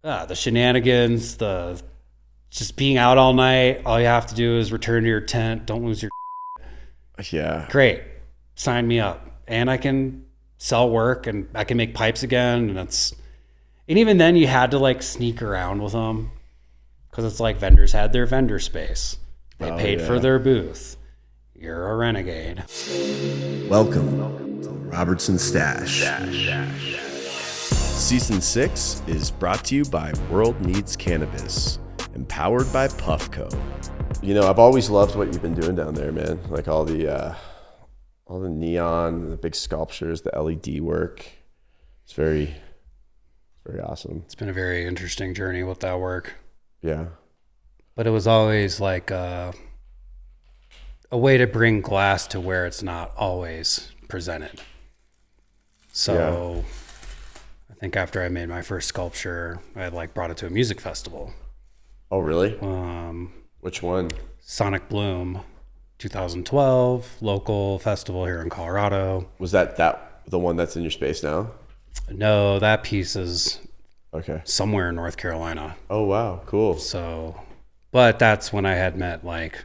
the shenanigans, the just being out all night. All you have to do is return to your tent. Don't lose your. Yeah. Great, sign me up, and I can sell work, and I can make pipes again. And even then, you had to like sneak around with them because it's like vendors had their vendor space. They paid for their booth. You're a renegade. Welcome to the Robertson Stash. Season 6 is brought to you by World Needs Cannabis, empowered by Puffco. You know, I've always loved what you've been doing down there, man. Like all the neon, the big sculptures, the LED work. It's very awesome. It's been a very interesting journey with that work. Yeah. But it was always like a way to bring glass to where it's not always presented. So I think after I made my first sculpture, I had like brought it to a music festival. Oh, really? Which one? Sonic Bloom, 2012, local festival here in Colorado. Was that the one that's in your space now? No, that piece is okay. Somewhere in North Carolina. Oh, wow. Cool. So, but that's when I had met like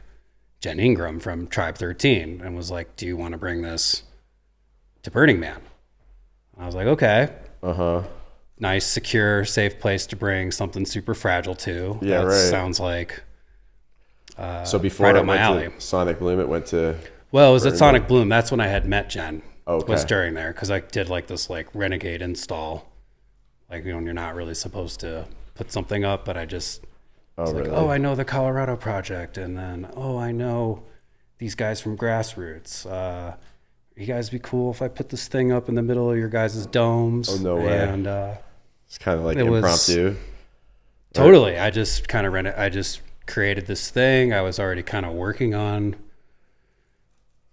Jen Ingram from Tribe 13 and was like, do you want to bring this to Burning Man? I was like, okay. Uh-huh. Nice, secure, safe place to bring something super fragile to. Yeah, that right. Sounds like so before right it up my went alley. to Sonic Bloom, it went to... Well, it was at Sonic Bloom. That's when I had met Jen. Okay. Was during there because I did like this like renegade install. Like, you know, you're not really supposed to put something up, but I just... really? Like, I know the Colorado Project, and then, I know these guys from Grassroots. You guys be cool if I put this thing up in the middle of your guys' domes? Oh, no way. And it's kind of like impromptu. Totally. I just kind of I just created this thing. I was already kind of working on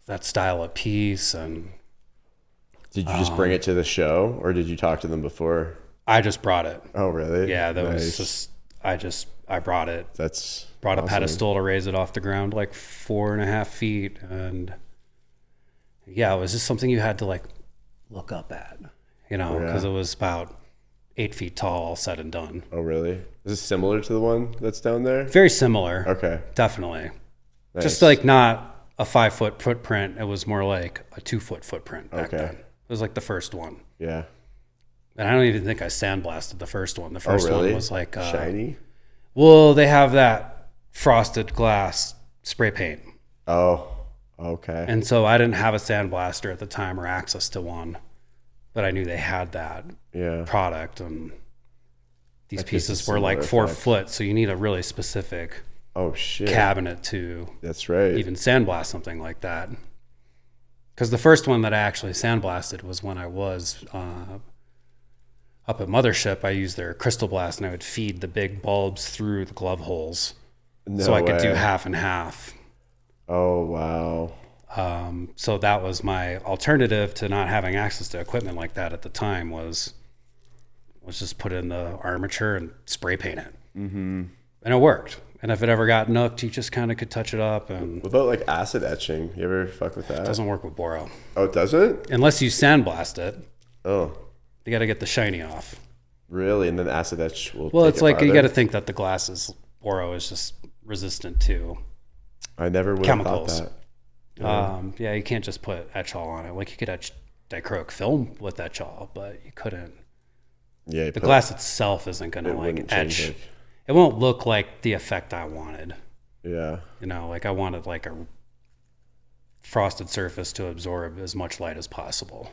that style of piece. And did you just bring it to the show, or did you talk to them before? I just brought it. Oh, really? Yeah, that Nice. was just, I brought it. That's brought awesome. a pedestal to raise it off the ground like 4.5 feet, and yeah, it was just something you had to like look up at, because it was about 8 feet tall, all said and done. Oh, really? Is this similar to the one that's down there? Very similar. Okay. Definitely. Nice. Just like not a 5-foot footprint. It was more like a 2-foot footprint back then. It was like the first one. Yeah. And I don't even think I sandblasted the first one. The first really? one was like shiny. Well, they have that frosted glass spray paint. Oh, okay. And so I didn't have a sandblaster at the time or access to one, but I knew they had that product. And these pieces were like 4 foot, so you need a really specific cabinet to That's right. even sandblast something like that. Because the first one that I actually sandblasted was when I was up at Mothership. I used their crystal blast, and I would feed the big bulbs through the glove holes, so I could do half and half. Oh, wow. So that was my alternative to not having access to equipment like that at the time was just put in the armature and spray paint it. Mm-hmm. And it worked. And if it ever got nooked, you just kind of could touch it up. And what about like acid etching? You ever fuck with that? It doesn't work with Boro. Oh, it doesn't? Unless you sandblast it. Oh. You got to get the shiny off. Really? And then acid etch will Well, take it's like farther? you got to think that the glass Boro is just resistant to I never would chemicals. have thought that. You can't just put etch-all on it. Like you could etch dichroic film with etch-all, but you couldn't. Yeah. The glass itself isn't going to like etch. It won't look like the effect I wanted. Yeah. Like I wanted like a frosted surface to absorb as much light as possible.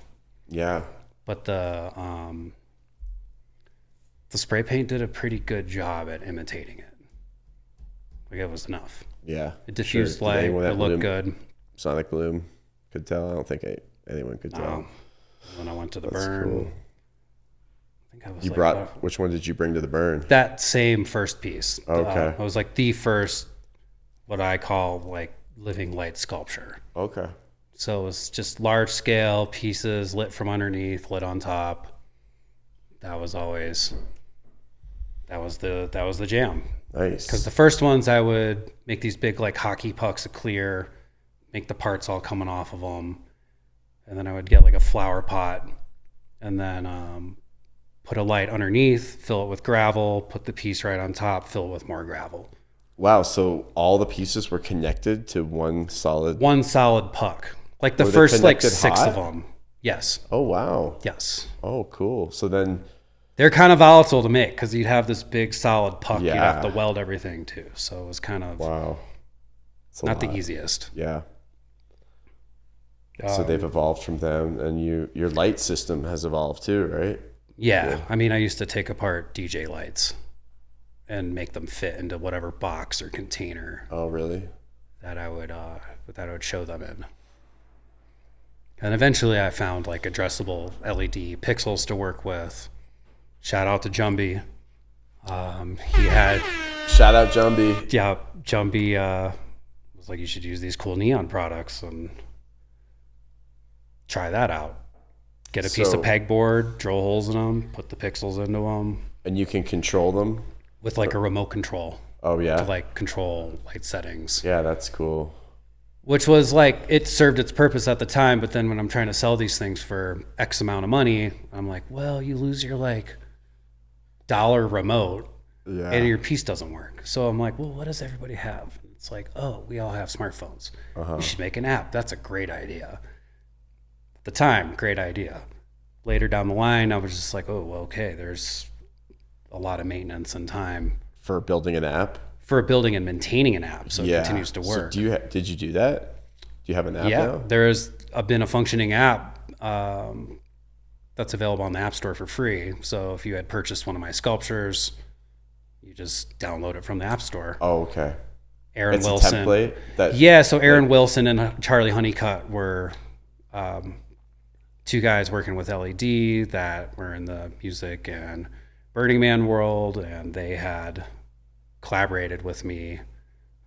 Yeah. But the spray paint did a pretty good job at imitating it. Like it was enough. Yeah. It diffused light. It looked good. Sonic Bloom could tell. I don't think anyone could tell. When I went to the That's burn, cool. I think I was You like, brought which one did you bring to the burn? that same first piece. Okay. It was like the first, what I call like living light sculpture. Okay. So it was just large scale pieces lit from underneath, lit on top. That was the jam. Nice. Because the first ones I would make these big like hockey pucks of clear, make the parts all coming off of them, and then I would get like a flower pot, and then put a light underneath, fill it with gravel, put the piece right on top, fill it with more gravel. Wow. So all the pieces were connected to one solid puck. Like the Were they first like connected 6 hot? of them. Yes. Oh, wow. Yes. Oh, cool. So then, They're kind of volatile to make because you'd have this big solid puck. You'd Yeah. have to weld everything to. So it was kind of wow. It's a not the lot. easiest. Yeah. So they've evolved from them, and your light system has evolved too, right? Yeah. I mean, I used to take apart DJ lights and make them fit into whatever box or container Oh, really? that I would show them in. And eventually I found like addressable LED pixels to work with. Shout out to Jumby. He had, Shout out Jumby. yeah, Jumby was like, you should use these cool neon products and try that out. Get a piece So- of pegboard, drill holes in them, put the pixels into them And you can control them? with like a remote control Oh, yeah? to like control light settings. Yeah, that's cool. Which was like, it served its purpose at the time, but then when I'm trying to sell these things for X amount of money, I'm like, well, you lose your like $1 remote Yeah. and your piece doesn't work. So I'm like, well, what does everybody have? It's like, oh, we all have smartphones. We should make an app. That's a great idea. At the time, great idea. Later down the line, I was just like, oh, well, okay, there's a lot of maintenance and time For building an app? for building and maintaining an app so Yeah. it continues to work. So did you do that? Do you have an app Yeah, now? there's been a functioning app that's available on the App Store for free. So if you had purchased one of my sculptures, you just download it from the App Store. Oh, okay. Aaron It's Wilson. a template that Yeah, so Aaron Wilson and Charlie Honeycutt were two guys working with LED that were in the music and Burning Man world, and they had collaborated with me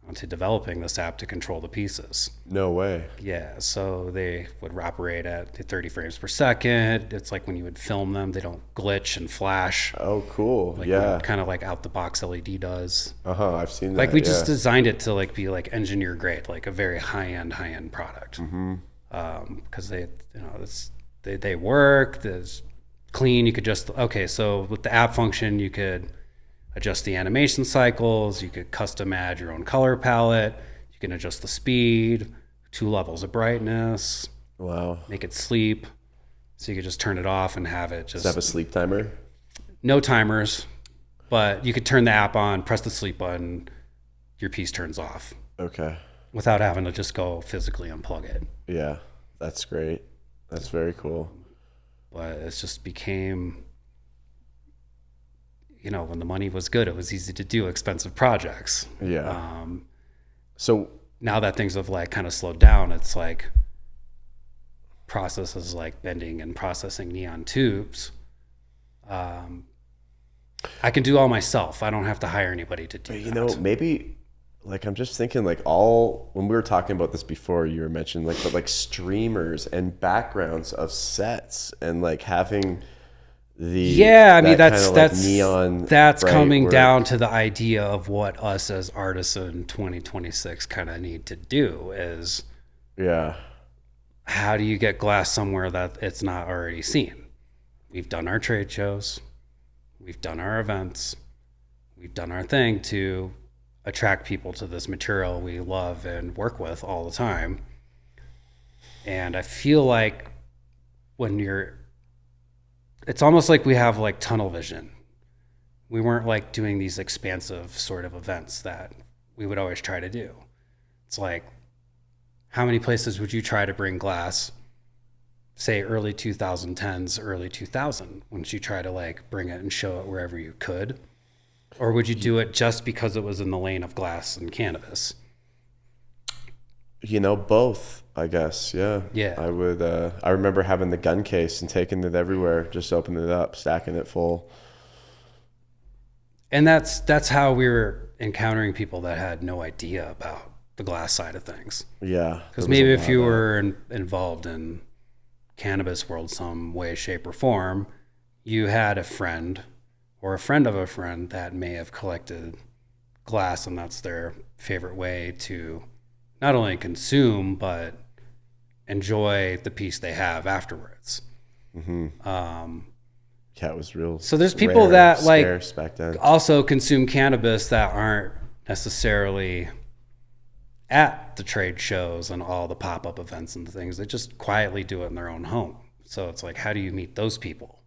onto developing this app to control the pieces. No way. Yeah, so they would operate at 30 frames per second. It's like when you would film them, they don't glitch and flash. Oh, cool. Like yeah. kind of like out the box LED does. I've seen that. Like we just yeah. designed it to like be like engineer grade, like a very high end product. Because they, you know, they work. There's clean. You could just so with the app function, you could adjust the animation cycles. You could custom add your own color palette. You can adjust the speed, 2 levels of brightness, Wow. make it sleep. So you could just turn it off and have it just Does it have a sleep timer? no timers, but you could turn the app on, press the sleep button, your piece turns off Okay. without having to just go physically unplug it. Yeah. That's great. That's very cool. But it just became, you know, when the money was good, it was easy to do expensive projects. Yeah. So Now that things have like kind of slowed down, it's like processes like bending and processing neon tubes. I can do all myself. I don't have to hire anybody to do you that. know, maybe like I'm just thinking like when we were talking about this before, you were mentioning like streamers and backgrounds of sets and like having the Yeah, I mean that that's kinda, like, neon that's bright coming work. down to the idea of what us as artists in 2026 kind of need to do is Yeah. how do you get glass somewhere that it's not already seen? We've done our trade shows, we've done our events, we've done our thing to attract people to this material we love and work with all the time. And I feel like it's almost like we have like tunnel vision. We weren't like doing these expansive sort of events that we would always try to do. It's like, how many places would you try to bring glass, say early 2010s, early 2000? Wouldn't you try to like bring it and show it wherever you could? Or would you do it just because it was in the lane of glass and cannabis? You know, both, I guess. Yeah. Yeah. I would, I remember having the gun case and taking it everywhere, just opening it up, stacking it full. And that's how we were encountering people that had no idea about the glass side of things. Yeah. Because maybe if you were involved in cannabis world some way, shape, or form, you had a friend or a friend of a friend that may have collected glass, and that's their favorite way to not only consume but enjoy the piece they have afterwards. Yeah, it was real. So there's people that like scarce back then. also consume cannabis that aren't necessarily at the trade shows and all the pop-up events and things. They just quietly do it in their own home. So it's like, how do you meet those people?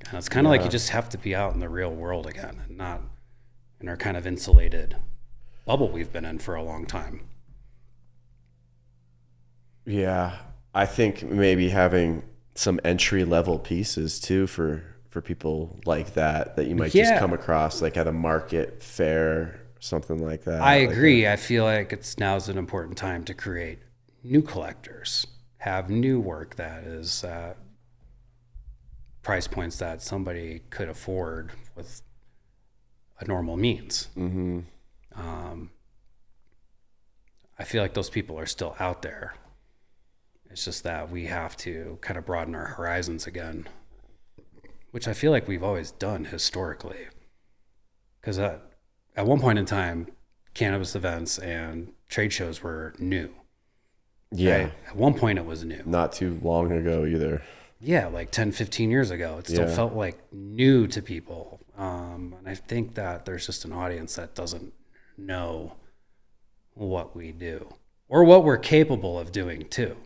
And it's kind of like you just have to be out in the real world again and not in our kind of insulated bubble we've been in for a long time. Yeah, I think maybe having some entry level pieces too for people like that you might just come across like at a market fair, something like that. I agree. I feel like now's an important time to create new collectors, have new work that is price points that somebody could afford with a normal means. Mm-hmm. I feel like those people are still out there. It's just that we have to kind of broaden our horizons again, which I feel like we've always done historically. Because at one point in time, cannabis events and trade shows were new. Yeah. Right? At one point it was new. Not too long ago either. Yeah, like 10, 15 years ago. It still felt like new to people. And I think that there's just an audience that doesn't know what we do or what we're capable of doing too.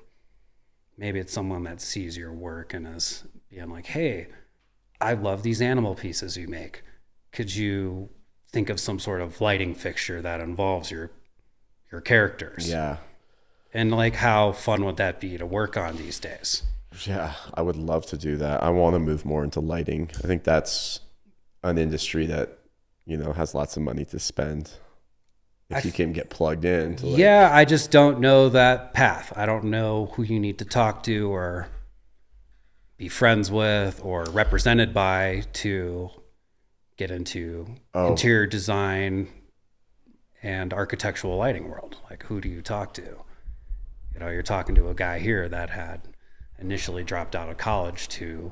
Maybe it's someone that sees your work and is being like, hey, I love these animal pieces you make. Could you think of some sort of lighting fixture that involves your characters? Yeah. And like, how fun would that be to work on these days? Yeah, I would love to do that. I want to move more into lighting. I think that's an industry that, has lots of money to spend. If you can get plugged in. I just don't know that path. I don't know who you need to talk to or be friends with or represented by to get into interior design and architectural lighting world. Like, who do you talk to? You're talking to a guy here that had initially dropped out of college to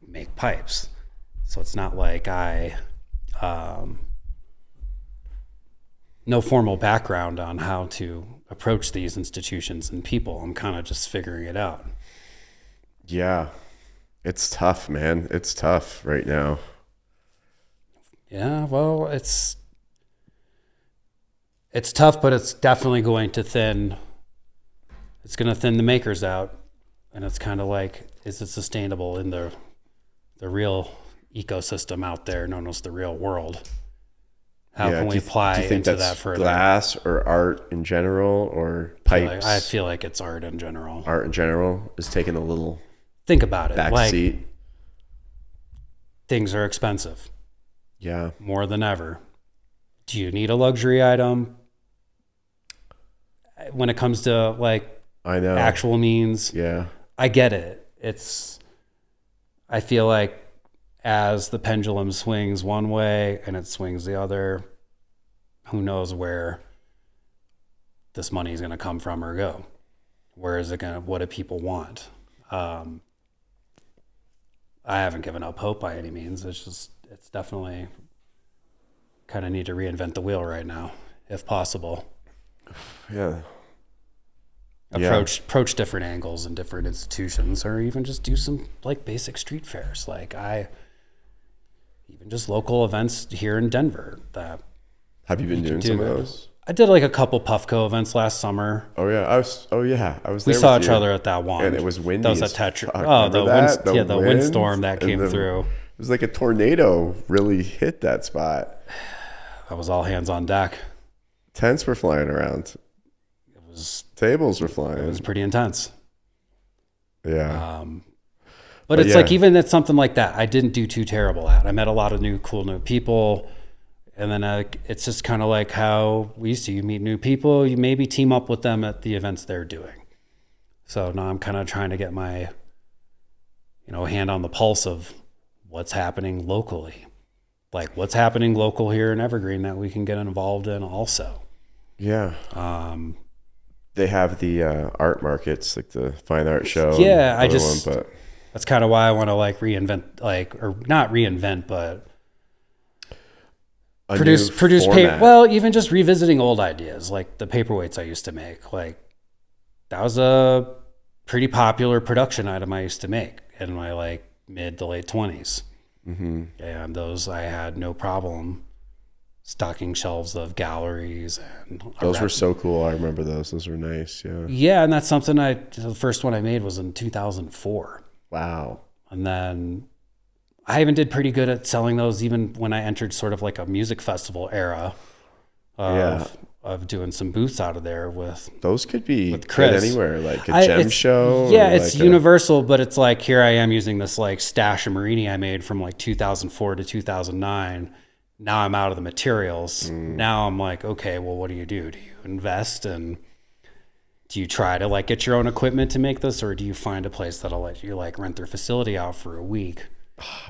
make pipes. So it's not like no formal background on how to approach these institutions and people. I'm kind of just figuring it out. Yeah. It's tough, man. It's tough right now. Yeah, well, it's tough, but it's definitely going to thin the makers out. And it's kind of like, is it sustainable in the real ecosystem out there known as the real world? How can we apply do you think into that's that further? Glass or art in general or pipes? I feel like it's art in general. Art in general is taking a little think about it. Back like, seat. Things are expensive. Yeah. More than ever. Do you need a luxury item? When it comes to like actual means. Yeah. I get it. I feel like as the pendulum swings one way and it swings the other, who knows where this money is going to come from or go? Where is it going to, what do people want? I haven't given up hope by any means. It's definitely kind of need to reinvent the wheel right now, if possible. Yeah. Approach different angles and different institutions, or even just do some like basic street fairs. Like even just local events here in Denver. Have you been doing some of those? I did like a couple Puffco events last summer. Oh yeah, I was there. We saw each other at that one, and it was windy. That was as a Tetra. fuck. Oh, the windstorm that came through. It was like a tornado really hit that spot. That was all hands on deck. Tents were flying around. Tables were flying. It was pretty intense. Yeah. But it's like, even at something like that, I didn't do too terrible at. I met a lot of cool new people. And then it's just kind of like how we used to. You meet new people, you maybe team up with them at the events they're doing. So now I'm kind of trying to get my, hand on the pulse of what's happening locally. Like what's happening local here in Evergreen that we can get involved in also. Yeah. They have the art markets, like the fine art show. Yeah, but that's kind of why I want to like reinvent, or not reinvent, but produce paper. Well, even just revisiting old ideas, like the paperweights I used to make. Like that was a pretty popular production item I used to make in my like mid to late 20s. Mm-hmm. And those I had no problem stocking shelves of galleries. And those were so cool. I remember those. Those were nice. Yeah. Yeah, and that's something the first one I made was in 2004. Wow. And then I even did pretty good at selling those even when I entered sort of like a music festival era of doing some booths out of there with those could be with Chris. Good anywhere, like a gem show. Yeah, it's like universal, but it's like here I am using this like stash of Marini I made from like 2004 to 2009. Now I'm out of the materials. Now I'm like, okay, well, what do you do? Do you invest and do you try to like get your own equipment to make this, or do you find a place that'll let you like rent their facility out for a week?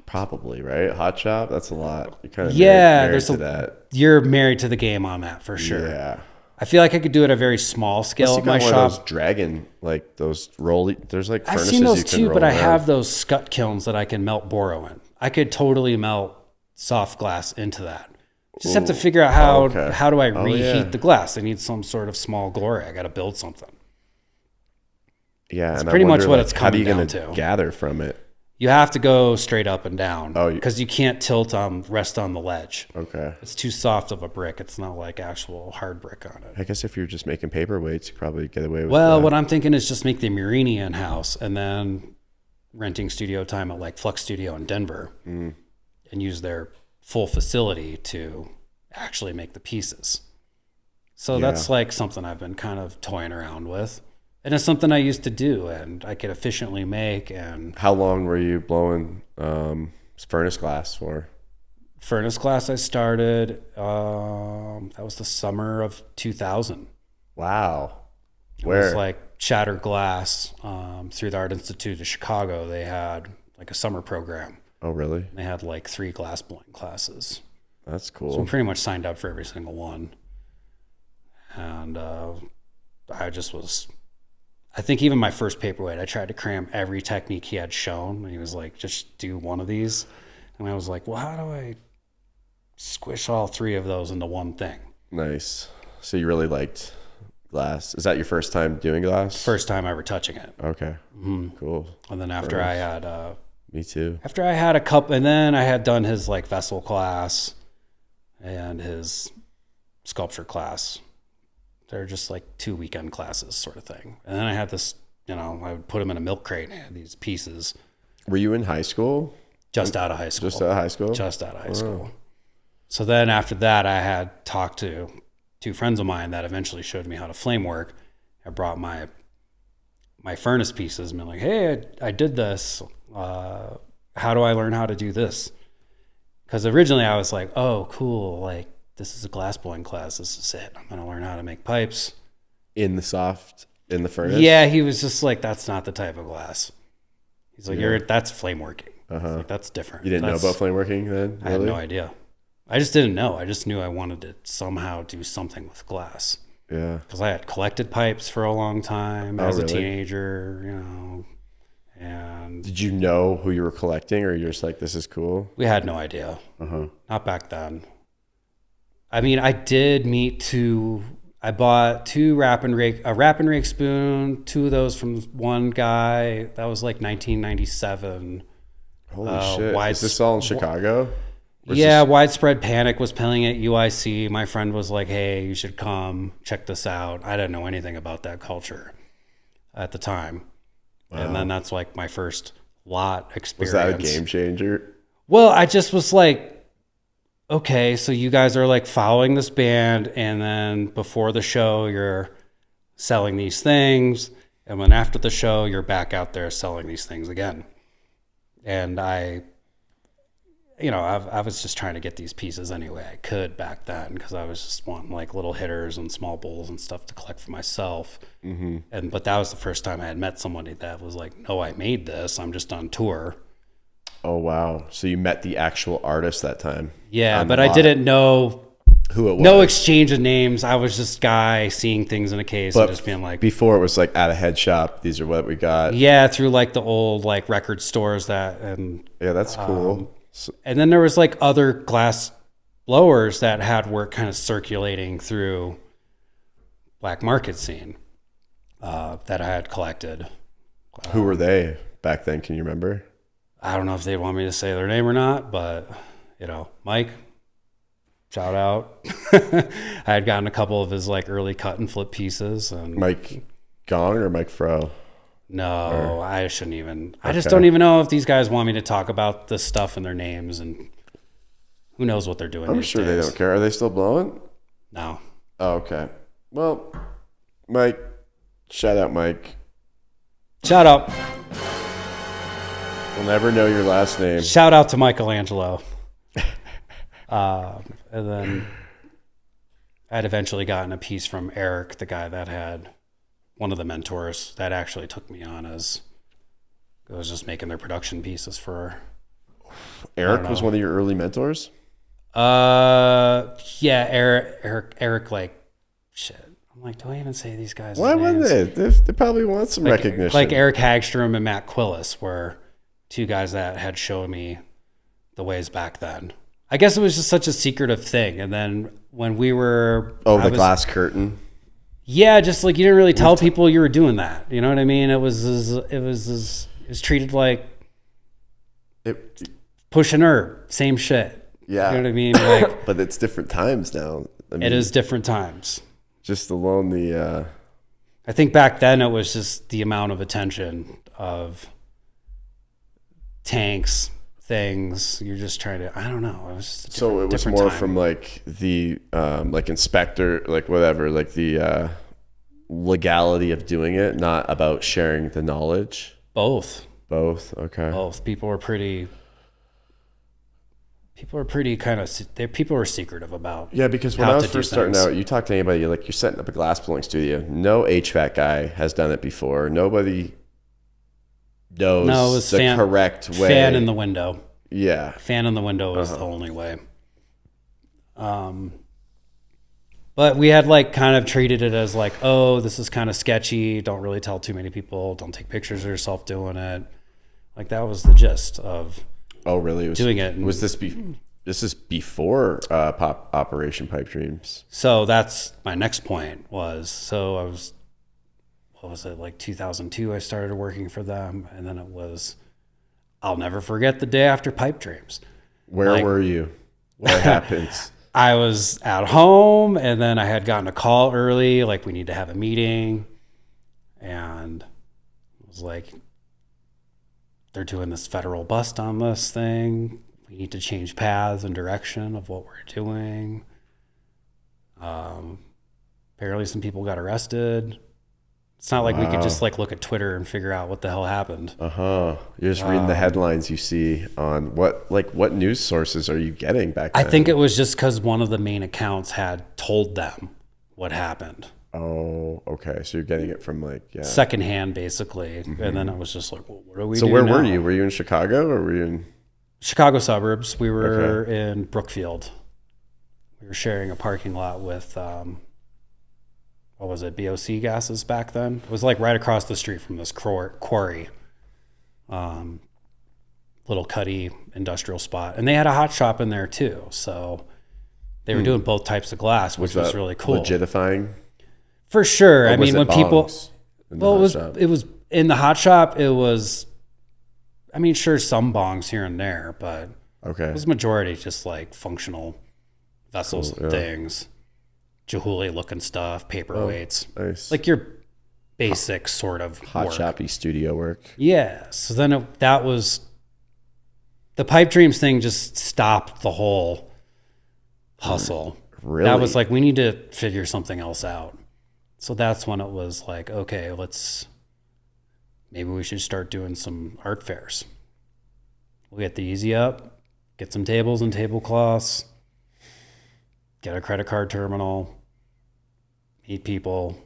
Probably, right? Hot shop, that's a lot. You're kind of married to that. You're married to the game on that for sure. Yeah. I feel like I could do it at a very small scale at my shop. Those dragon, like those rolly, there's like furnaces. I've seen those too, but I have those scut kilns that I can melt boro in. I could totally melt soft glass into that. Just have to figure out how do I reheat the glass? I need some sort of small glory. I got to build something. Yeah, it's pretty much what it's coming down to. How are you going to gather from it? You have to go straight up and down because you you can't rest on the ledge. Okay. It's too soft of a brick. It's not like actual hard brick on it. I guess if you're just making paperweights, you probably get away with that. Well, what I'm thinking is just make the Marini in-house and then renting studio time at like Flux Studio in Denver and use their full facility to actually make the pieces. So that's like something I've been kind of toying around with. And it's something I used to do, and I could efficiently make. And how long were you blowing furnace glass for? Furnace glass I started, that was the summer of 2000. Wow. Where? It was like Shattered Glass through the Art Institute of Chicago. They had like a summer program. Oh, really? They had like 3 glass blowing classes. That's cool. So I pretty much signed up for every single one. And I think even my first paperweight, I tried to cram every technique he had shown. And he was like, just do one of these. And I was like, well, how do I squish all 3 of those into one thing? Nice. So you really liked glass. Is that your first time doing glass? First time ever touching it. Okay. Mm-hmm. Cool. And then after I had... Me too. After I had a couple... And then I had done his like vessel class and his sculpture class. They're just like 2 weekend classes sort of thing. And then I had this, I would put them in a milk crate and I had these pieces. Were you in high school? Just out of high school. Just out of high school? Just out of high school. So then after that, I had talked to 2 friends of mine that eventually showed me how to flame work. I brought my furnace pieces and been like, hey, I did this. How do I learn how to do this? Because originally I was like, oh, cool. Like, this is a glass blowing class. This is it. I'm going to learn how to make pipes. In the furnace? Yeah, he was just like, that's not the type of glass. He's like, that's flame working. Like, that's different. You didn't know about flame working then? Really? I had no idea. I just didn't know. I just knew I wanted to somehow do something with glass. Yeah. Because I had collected pipes for a long time as a teenager, And did you know who you were collecting, or you're just like, this is cool? We had no idea. Not back then. I mean, I did meet I bought 2 a wrap and rake spoon, 2 of those from one guy. That was like 1997. Holy shit. Is this all in Chicago? Yeah, Widespread Panic was playing at UIC. My friend was like, hey, you should come check this out. I didn't know anything about that culture at the time. Wow. And then that's like my first lot experience. Was that a game changer? Well, I just was like, okay, so you guys are like following this band, and then before the show, you're selling these things. And then after the show, you're back out there selling these things again. And I was just trying to get these pieces any way I could back then, because I was just wanting like little hitters and small bowls and stuff to collect for myself. Mm-hmm. But that was the first time I had met somebody that was like, no, I made this. I'm just on tour. Oh, wow. So you met the actual artist that time? Yeah, but I didn't know who it was. No exchange of names. I was just guy seeing things in a case and just being like... Before it was like at a head shop, these are what we got. Yeah, through like the old like record stores Yeah, that's cool. And then there was like other glass blowers that had work kind of circulating through black market scene that I had collected. Who were they back then? Can you remember? I don't know if they want me to say their name or not, but Mike, shout out. I had gotten a couple of his like early cut and flip pieces. And Mike Gong or Mike Fro? No, I shouldn't even. I just don't even know if these guys want me to talk about this stuff and their names, and who knows what they're doing. I'm sure they don't care. Are they still blowing? No. Oh, okay. Well, Mike, shout out, Mike. Shout out. We'll never know your last name. Shout out to Michelangelo. And then I'd eventually gotten a piece from Eric, the guy that had one of the mentors that actually took me on as I was just making their production pieces for. Eric was one of your early mentors? Yeah, Eric, like, shit. I'm like, do I even say these guys' Why names? wouldn't they? They probably want some recognition. Like Eric Hagstrom and Matt Quillis were two guys that had shown me the ways back then. I guess it was just such a secretive thing. And then when we were... glass curtain. Yeah, just like you didn't really tell people you were doing that. You know what I mean? It was treated like push an herb, same shit. Yeah. You know what I mean? Like, but it's different times now. I mean, it is different times. Just alone the... I think back then it was just the amount of attention of tanks, things. You're just trying to... I don't know. It was just so it was more time. from like the like inspector, like whatever, like the legality of doing it, not about sharing the knowledge. Both. Okay. Both. People were pretty kind of... People were secretive about... Yeah, because when I was first starting out, you talk to anybody, like you're setting up a glass blowing studio. No HVAC guy has done it before. Nobody knows the correct way. Fan in the window. Yeah. Fan in the window is the only way. But we had like kind of treated it as like, oh, this is kind of sketchy. Don't really tell too many people. Don't take pictures of yourself doing it. Like that was the gist of... Oh, really? Doing it. Was this this is before Operation Pipe Dreams? So that's my next point was, I was, what was it, like 2002 I started working for them, and then it was, I'll never forget the day after Pipe Dreams. Where were you? What happens? I was at home, and then I had gotten a call early, like we need to have a meeting, and it was like, they're doing this federal bust on this thing. We need to change paths and direction of what we're doing. Apparently some people got arrested. It's not like we could just like look at Twitter and figure out what the hell happened. You're just reading the headlines you see on what news sources are you getting back then? I think it was just because one of the main accounts had told them what happened. Oh, okay. So you're getting it from like secondhand, basically, and then it was just like, well, what do we do? So where now? were you? Were you in Chicago or were you in Chicago suburbs? We were in Brookfield. We were sharing a parking lot with what was it? BOC gases back then. It was like right across the street from this quarry, little cutty industrial spot, and they had a hot shop in there too. So they were doing both types of glass, which was really cool. Legitifying. For sure. I mean, when people, it was in the hot shop. It was, I mean, sure, some bongs here and there, but it was majority just like functional vessels and things, Jahuli looking stuff, paperweights, nice. like your basic sort of hot shoppy studio work. Yeah. So then that was the Pipe Dreams thing. Just stopped the whole hustle. Really? That was like, we need to figure something else out. So that's when it was like, okay, maybe we should start doing some art fairs. We'll get the easy up, get some tables and tablecloths, get a credit card terminal, meet people.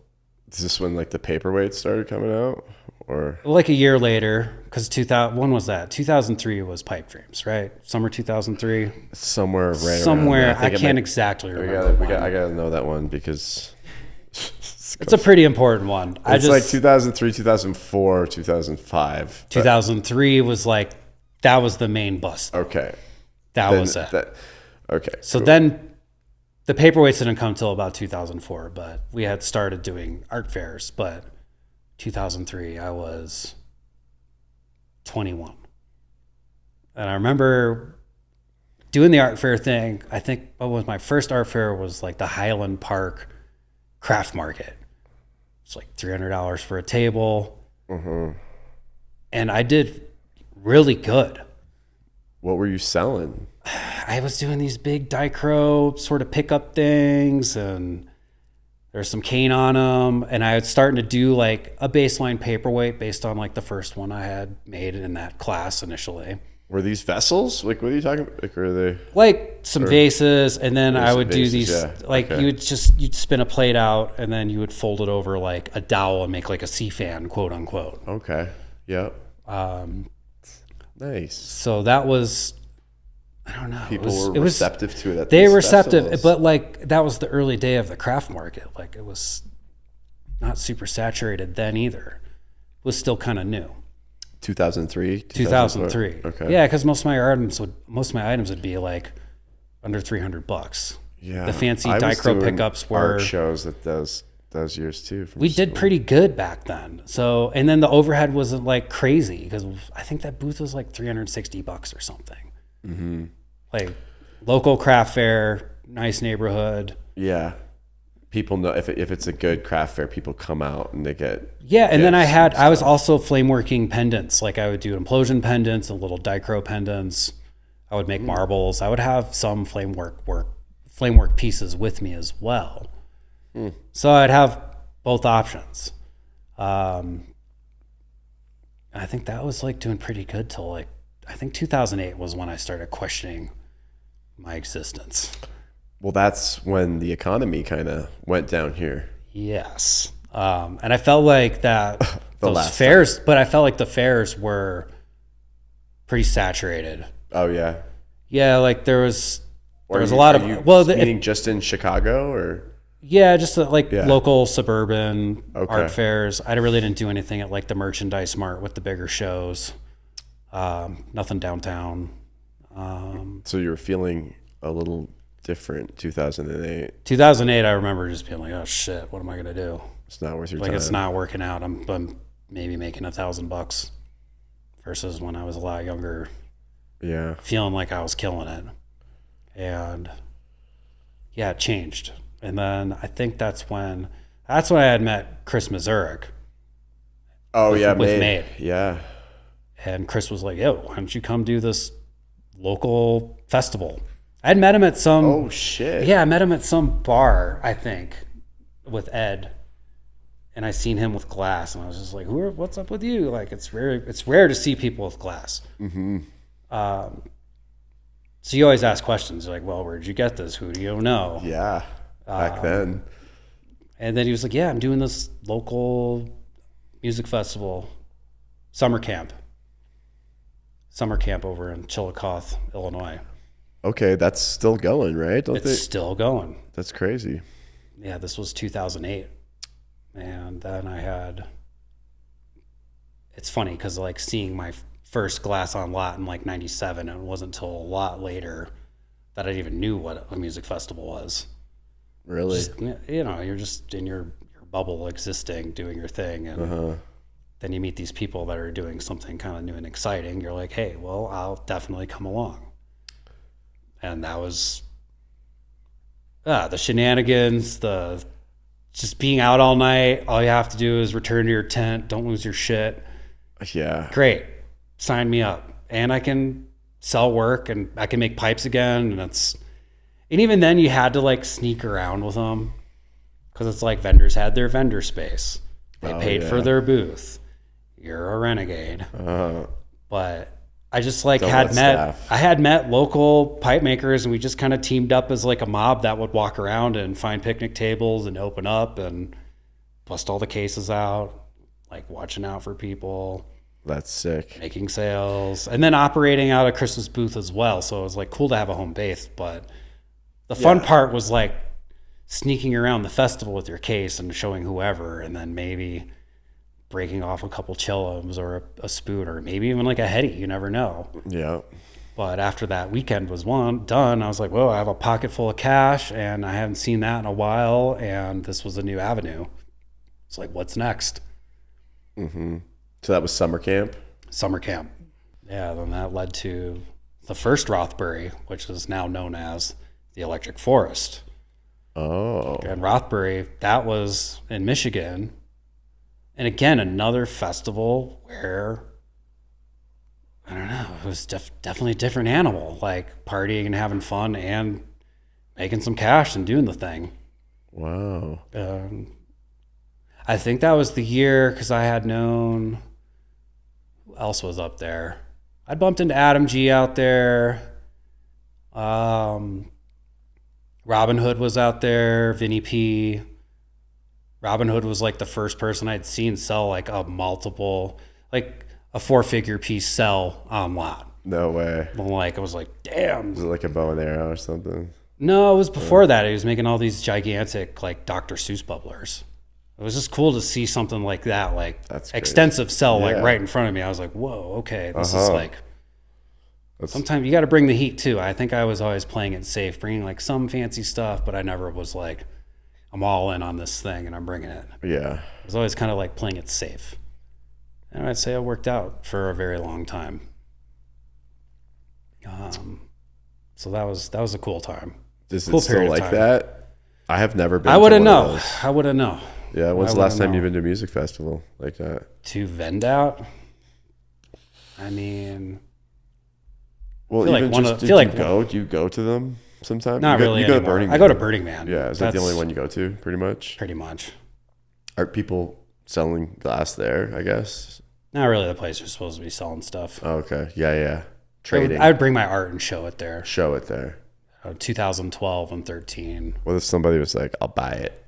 Is this when like the Paperweights started coming out? Or like a year later, because when was that? 2003 was Pipe Dreams, right? Summer 2003? Somewhere right Somewhere, around there. I can't exactly remember. I gotta know that one because... It's a pretty important one. It's like 2003, 2004, 2005. 2003 was like, that was the main bust. Okay. That was it. Okay. So then the Paperweights didn't come till about 2004, but we had started doing art fairs. But 2003, I was 21. And I remember doing the art fair thing. I think what was my first art fair was like the Highland Park craft market. It's like $300 for a table. And I did really good. What were you selling? I was doing these big dichro sort of pickup things, and there's some cane on them. And I was starting to do like a baseline paperweight based on like the first one I had made in that class initially. Were these vessels? Like, what are you talking about? Like, were they like some vases? And then I would do these, okay. You'd spin a plate out and then you would fold it over like a dowel and make like a sea fan, quote unquote. Okay. Yep. Nice. So that was, I don't know. People were receptive to it. They were receptive, but like that was the early day of the craft market. Like it was not super saturated then either. It was still kind of new. 2003. 2003. Okay. Yeah, because most of my items would be like under $300. Yeah. The fancy dichro pickups were art shows at those years too. We did pretty good back then. So, and then the overhead wasn't like crazy because I think that booth was like $360 or something. Like local craft fair, nice neighborhood. Yeah. People know if it's a good craft fair, people come out and they get. Yeah. And then I was also flame working pendants. Like I would do implosion pendants and little dichro pendants. I would make marbles. I would have some flame work pieces with me as well. So I'd have both options. I think that was like doing pretty good till like, I think 2008 was when I started questioning my existence. Well, that's when the economy kind of went down here. Yes. And I felt like that those fairs, but I felt like the fairs were pretty saturated. Oh yeah. Yeah. Like there was a lot of, meaning just in Chicago or? Yeah, just local suburban art fairs. I really didn't do anything at like the Merchandise Mart with the bigger shows. Nothing downtown. So you were feeling a little different 2008. 2008, I remember just being like, oh shit, what am I gonna do? It's not worth your time. Like it's not working out. I'm maybe making $1,000 versus when I was a lot younger. Yeah. Feeling like I was killing it. And yeah, it changed. And then I think that's when I had met Chris Zurich. Oh, with Made. Yeah. And Chris was like, yo, why don't you come do this local festival? I had met him at some. Oh, shit. Yeah, I met him at some bar, I think, with Ed. And I seen him with glass. And I was just like, what's up with you? Like, it's rare to see people with glass. So you always ask questions. You're like, well, where'd you get this? Who do you know? Yeah. Back then. And then he was like, yeah, I'm doing this local music festival, summer camp over in Chillicothe, Illinois. Okay, that's still going, right? It's still going. That's crazy. Yeah, this was 2008. And then it's funny because like seeing my first glass on lot in like 97, and it wasn't until a lot later that I even knew what a music festival was. Really? You're just in your bubble existing, doing your thing. And then you meet these people that are doing something kind of new and exciting. You're like, hey, well, I'll definitely come along. And that was the shenanigans, the just being out all night. All you have to do is return to your tent. Don't lose your shit. Yeah. Great. Sign me up. And I can sell work and I can make pipes again. And even then you had to like sneak around with them because it's like vendors had their vendor space. They paid for their booth. You're a renegade. But I just like had met local pipe makers, and we just kind of teamed up as like a mob that would walk around and find picnic tables and open up and bust all the cases out, like watching out for people. That's sick. Making sales and then operating out of Chris's booth as well. So it was like cool to have a home base, but the fun part was like sneaking around the festival with your case and showing whoever, and then maybe breaking off a couple chillums or a spoon or maybe even like a heady. You never know. Yeah. But after that weekend was done, I was like, whoa, I have a pocket full of cash and I haven't seen that in a while. And this was a new avenue. It's like, what's next? So that was summer camp? Summer camp. Yeah, then that led to the first Rothbury, which is now known as the Electric Forest. Oh. And Rothbury, that was in Michigan. And again, another festival where, I don't know, it was definitely a different animal, like partying and having fun and making some cash and doing the thing. Wow. I think that was the year because I had known, who else was up there? I bumped into Adam G out there. Robin Hood was out there. Vinny P. Robin Hood was like the first person I'd seen sell like a 4-figure piece sell on lot. No way. Like, I was like, damn. Was it like a bow and arrow or something? No, it was before that. He was making all these gigantic like Dr. Seuss bubblers. It was just cool to see something like that, like That's extensive cell, Yeah. like right in front of me. I was like, whoa, okay, this is like. That's- Sometimes you got to bring the heat too. I think I was always playing it safe, bringing like some fancy stuff, but I never was like, I'm all in on this thing and I'm bringing it. Yeah. I was always kind of like playing it safe. And I'd say it worked out for a very long time. So that was a cool time. Is Cool it still period of like time. that? I have never been. I wouldn't to one of know. those. I wouldn't know. Yeah. When's I the last wouldn't time know. you've been to a music festival like that? To vend out? I mean, Well, feel like even one just of- did feel you like- go? Do you go to them sometimes? not really You go to anymore. Burning Man. I go to Burning Man. Yeah. Is that the That's only one you go to? Pretty much. Pretty much. Are people selling glass there? I guess. Not really the place you're supposed to be selling stuff. Oh, okay. Yeah. Trading. I would bring my art and show it there. Show it there. 2012 and 13. What if somebody was like, "I'll buy it"?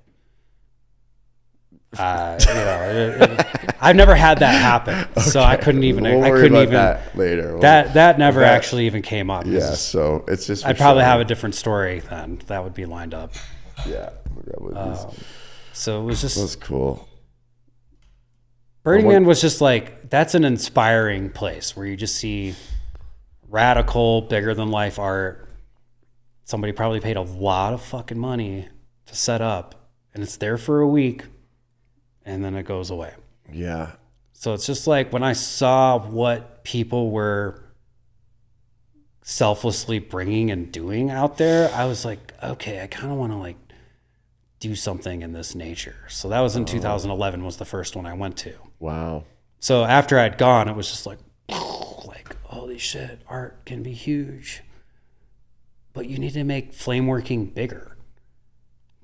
I've never had that happen, so I couldn't even. We'll I worry couldn't about even. that later. That never that- actually even came up. Yeah. So it's just. I'd probably have a different story then. That would be lined up. Yeah. So it was just. That's cool. Burning Man was just like, that's an inspiring place where you just see radical, bigger than life art. Somebody probably paid a lot of fucking money to set up, and it's there for a week, and then it goes away. Yeah. So it's just like when I saw what people were selflessly bringing and doing out there, I was like, okay, I kind of want to like do something in this nature. So that was in 2011 was the first one I went to. Wow. So after I'd gone, it was just like, holy shit, art can be huge. But you need to make flame working bigger.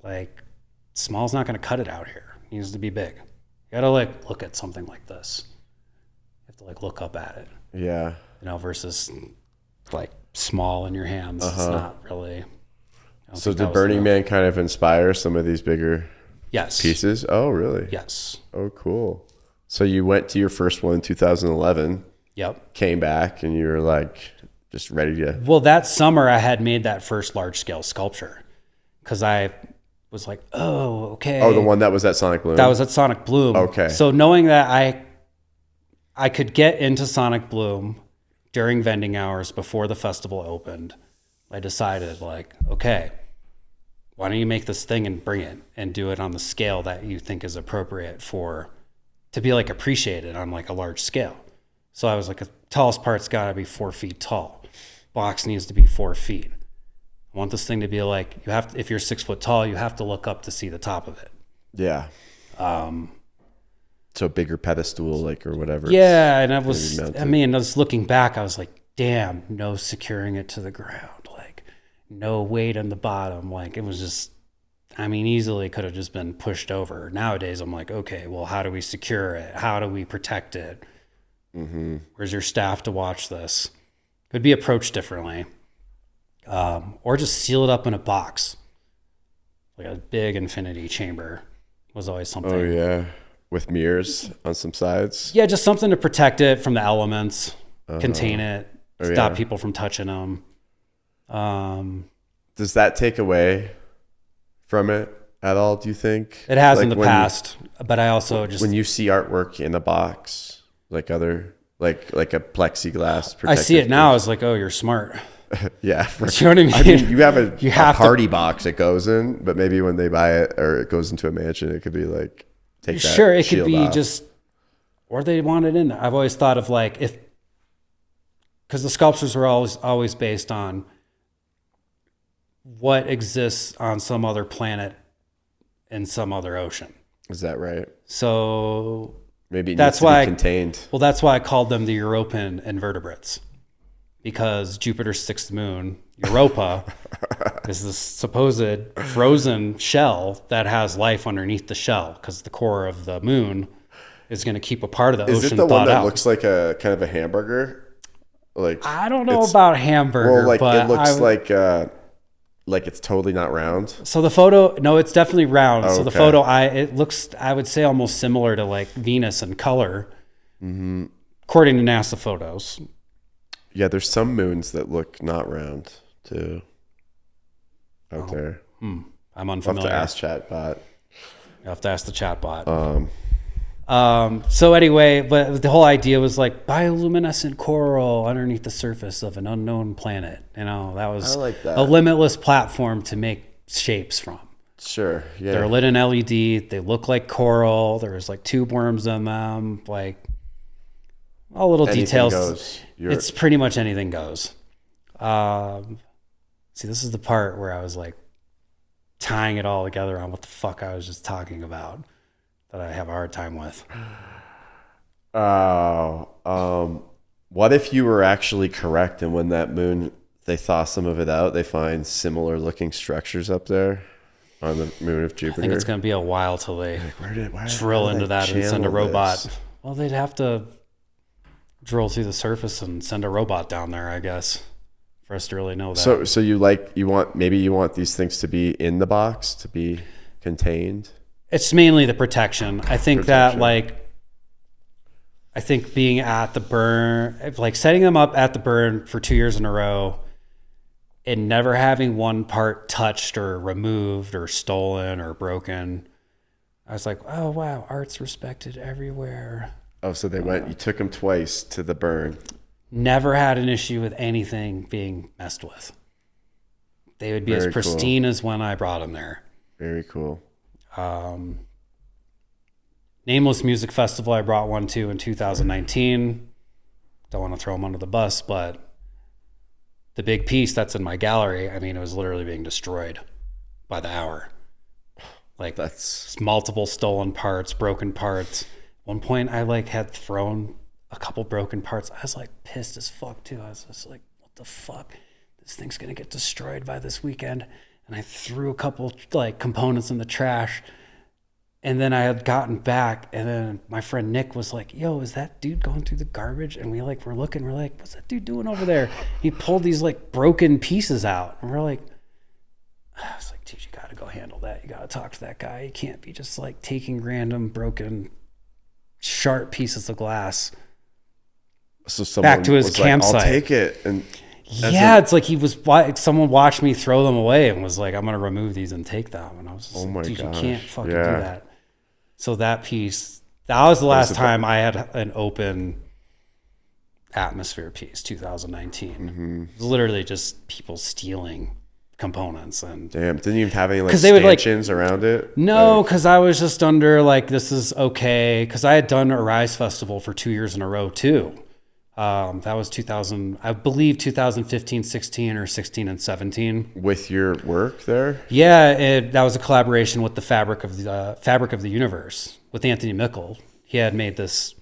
Like, small's not going to cut it out here. It needs to be big. You got to like look at something like this. You have to like look up at it, Yeah. versus like small in your hands. It's not really. So did Burning Man kind of inspire some of these bigger Yes. pieces? Oh, really? Yes. Oh, cool. So you went to your first one in 2011, Yep. came back, and you were like just ready to. Well, that summer I had made that first large scale sculpture because I was like, oh, okay. Oh, the one that was at Sonic Bloom? That was at Sonic Bloom. Okay. So knowing that I could get into Sonic Bloom during vending hours before the festival opened, I decided like, okay, why don't you make this thing and bring it and do it on the scale that you think is appropriate to be like appreciated on like a large scale. So I was like, the tallest part's got to be 4 feet tall. Box needs to be 4 feet. I want this thing to be like, if you're 6 foot tall, you have to look up to see the top of it. Yeah. So a bigger pedestal, like, or whatever. Yeah, and just looking back, I was like, damn, no securing it to the ground. Like, no weight on the bottom. Like, it was just, easily could have just been pushed over. Nowadays, I'm like, okay, well, how do we secure it? How do we protect it? Mm-hmm. Where's your staff to watch this? Could be approached differently. Or just seal it up in a box. Like a big infinity chamber was always something. Oh, yeah. With mirrors on some sides. Yeah, just something to protect it from the elements, contain it, stop people from touching them. Does that take away from it at all, do you think? It has Like in the past, but I also just... When you see artwork in a box, like a plexiglass protective... I see it now as like, oh, you're smart. Yeah. You know what I mean? I mean, you have a have party box it goes in, but maybe when they buy it or it goes into a mansion, it could be like, take that Sure, it could shield be off. just... Or they want it in there. I've always thought of like, if because the sculptures were always based on what exists on some other planet in some other ocean. Is that right? So maybe it that's needs to why be contained. Well, that's why I called them the European invertebrates, because Jupiter's sixth moon, Europa, is this supposed frozen shell that has life underneath the shell, because the core of the moon is going to keep a part of the ocean Is it the one that out. looks like a kind of a hamburger? Like, I don't know about hamburger, well, like but it looks like it's totally not round. So the photo, no, it's definitely round. Oh, so the okay. photo, it looks, I would say, almost similar to like Venus in color, according to NASA photos. Yeah, there's some moons that look not round too out there. I'm I'll unfamiliar. have to ask chatbot. You have to ask the chatbot. So anyway, but the whole idea was like bioluminescent coral underneath the surface of an unknown planet. You know, that was I like that. a limitless platform to make shapes from. Sure. Yeah. They're lit in LED. They look like coral. There's like tube worms in them. Like all little Anything details. goes. It's pretty much anything goes. See, this is the part where I was like tying it all together on what the fuck I was just talking about that I have a hard time with. What if you were actually correct, and when that moon, they thaw some of it out, they find similar looking structures up there on the moon of Jupiter? I think it's going to be a while till they Why drill into that and send a channel robot. this? Well, they'd have to drill through the surface and send a robot down there, I guess, for us to really know that. So you want these things to be in the box, to be contained? It's mainly the protection. I think that being at the burn, like setting them up at the burn for 2 years in a row and never having one part touched or removed or stolen or broken. I was like, oh, wow, art's respected everywhere. Oh, so you took them twice to the burn. Never had an issue with anything being messed with. They would be Very as pristine as when I brought them there. Very cool. Nameless Music Festival, I brought one to in 2019. Don't want to throw them under the bus, but the big piece that's in my gallery, I mean, it was literally being destroyed by the hour. Like that's multiple stolen parts, broken parts. At one point, I like had thrown a couple broken parts. I was like pissed as fuck too. I was just like, what the fuck? This thing's gonna get destroyed by this weekend. And I threw a couple like components in the trash. And then I had gotten back, and then my friend Nick was like, yo, is that dude going through the garbage? And we're looking, we're like, what's that dude doing over there? He pulled these like broken pieces out. And we're like, I was like, dude, you gotta go handle that. You gotta talk to that guy. You can't be just like taking random broken, sharp pieces of glass So someone back to his was campsite. Like, I'll take it. And yeah, it's like someone watched me throw them away and was like, I'm gonna remove these and take them. And I was just like, dude, you can't fucking do that. So that piece, that was the last time I had an open atmosphere piece, 2019. It was literally just people stealing components. And damn, didn't even have any like stanchions around it? No, because I was just under like, this is okay. Because I had done a Rise Festival for 2 years in a row too. That was 2015, 16, or 16 and 17. With your work there? Yeah, that was a collaboration with the Fabric of the Universe with Anthony Mickle. He had made this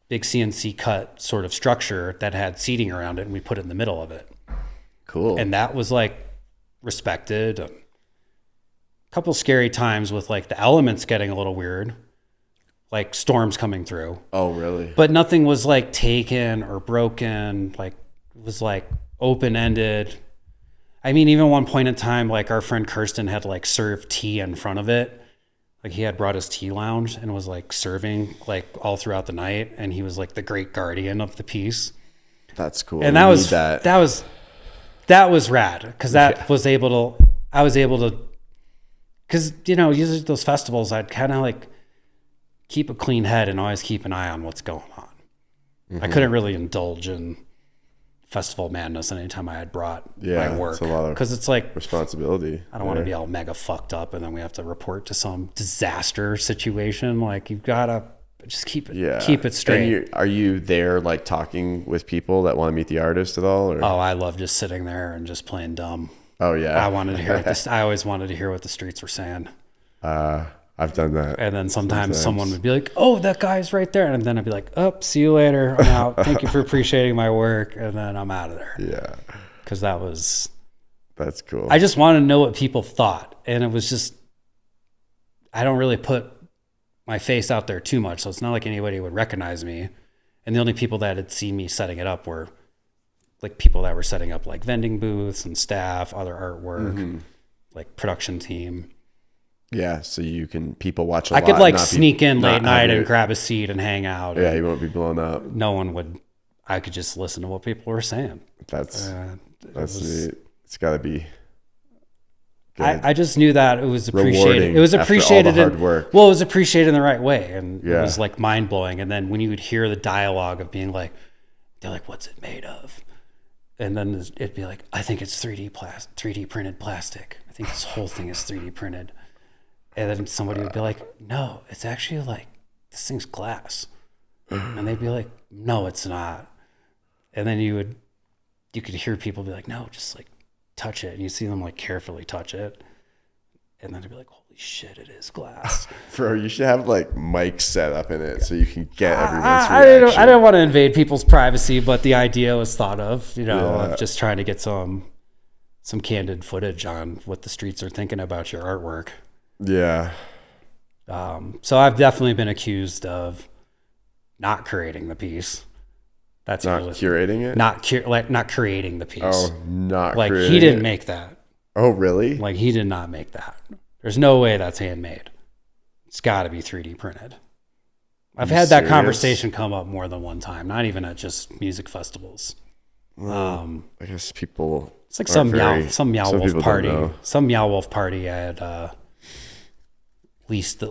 big CNC cut sort of structure that had seating around it, and we put it in the middle of it. Cool. And that was like respected. A couple scary times with like the elements getting a little weird. Like storms coming through. Oh, really? But nothing was like taken or broken. Like it was like open-ended. I mean, even one point in time, like our friend Kirsten had like served tea in front of it. Like he had brought his tea lounge and was like serving like all throughout the night. And he was like the great guardian of the piece. That's cool. And that was rad. Cause I was able to, cause you know, usually those festivals, I'd kind of like keep a clean head and always keep an eye on what's going on. I couldn't really indulge in festival madness anytime I had brought my work. Because it's like responsibility. I don't want to be all mega fucked up and then we have to report to some disaster situation. Like you've got to but just keep it straight. And are you there like talking with people that want to meet the artist at all? Or? Oh, I love just sitting there and just playing dumb. Oh yeah. I wanted to hear I always wanted to hear what the streets were saying. I've done that. And then sometimes someone would be like, "Oh, that guy's right there," and then I'd be like, "Oh, see you later. I'm out. Thank you for appreciating my work," and then I'm out of there. Yeah. Because that's cool. I just wanted to know what people thought, and it was just, I don't really put my face out there too much, so it's not like anybody would recognize me. And the only people that had seen me setting it up were like people that were setting up like vending booths and staff, other artwork, like production team. Yeah, so people watch a lot. I could like sneak in late night and grab a seat and hang out. Yeah, you won't be blown up. No one would. I could just listen to what people were saying. That's neat. It's got to be good. I just knew that it was appreciated. Rewarding It was appreciated. After all the hard work. Well, it was appreciated in the right way, and it was like mind blowing. And then when you would hear the dialogue of being like, they're like, "What's it made of?" And then it'd be like, "I think it's 3D printed plastic. I think this whole thing is 3D printed." And then somebody would be like, "No, it's actually like, this thing's glass." And they'd be like, "No, it's not." And then you could hear people be like, "No, just like touch it." And you see them like carefully touch it. And then they'd be like, "Holy shit, it is glass." Bro, you should have like mics set up in it so you can get everyone's reaction. I don't want to invade people's privacy, but the idea was thought of, of just trying to get some candid footage on what the streets are thinking about your artwork. Yeah. So I've definitely been accused of not creating the piece. That's not curating it? Not creating the piece. Oh, not like creating he didn't it. make that. Oh, really? Like he did not make that. There's no way that's handmade. It's got to be 3D printed. I've had that conversation come up more than one time, not even at just music festivals. I guess people. It's like some Meow Wolf party. Some Meow Wolf party I had leased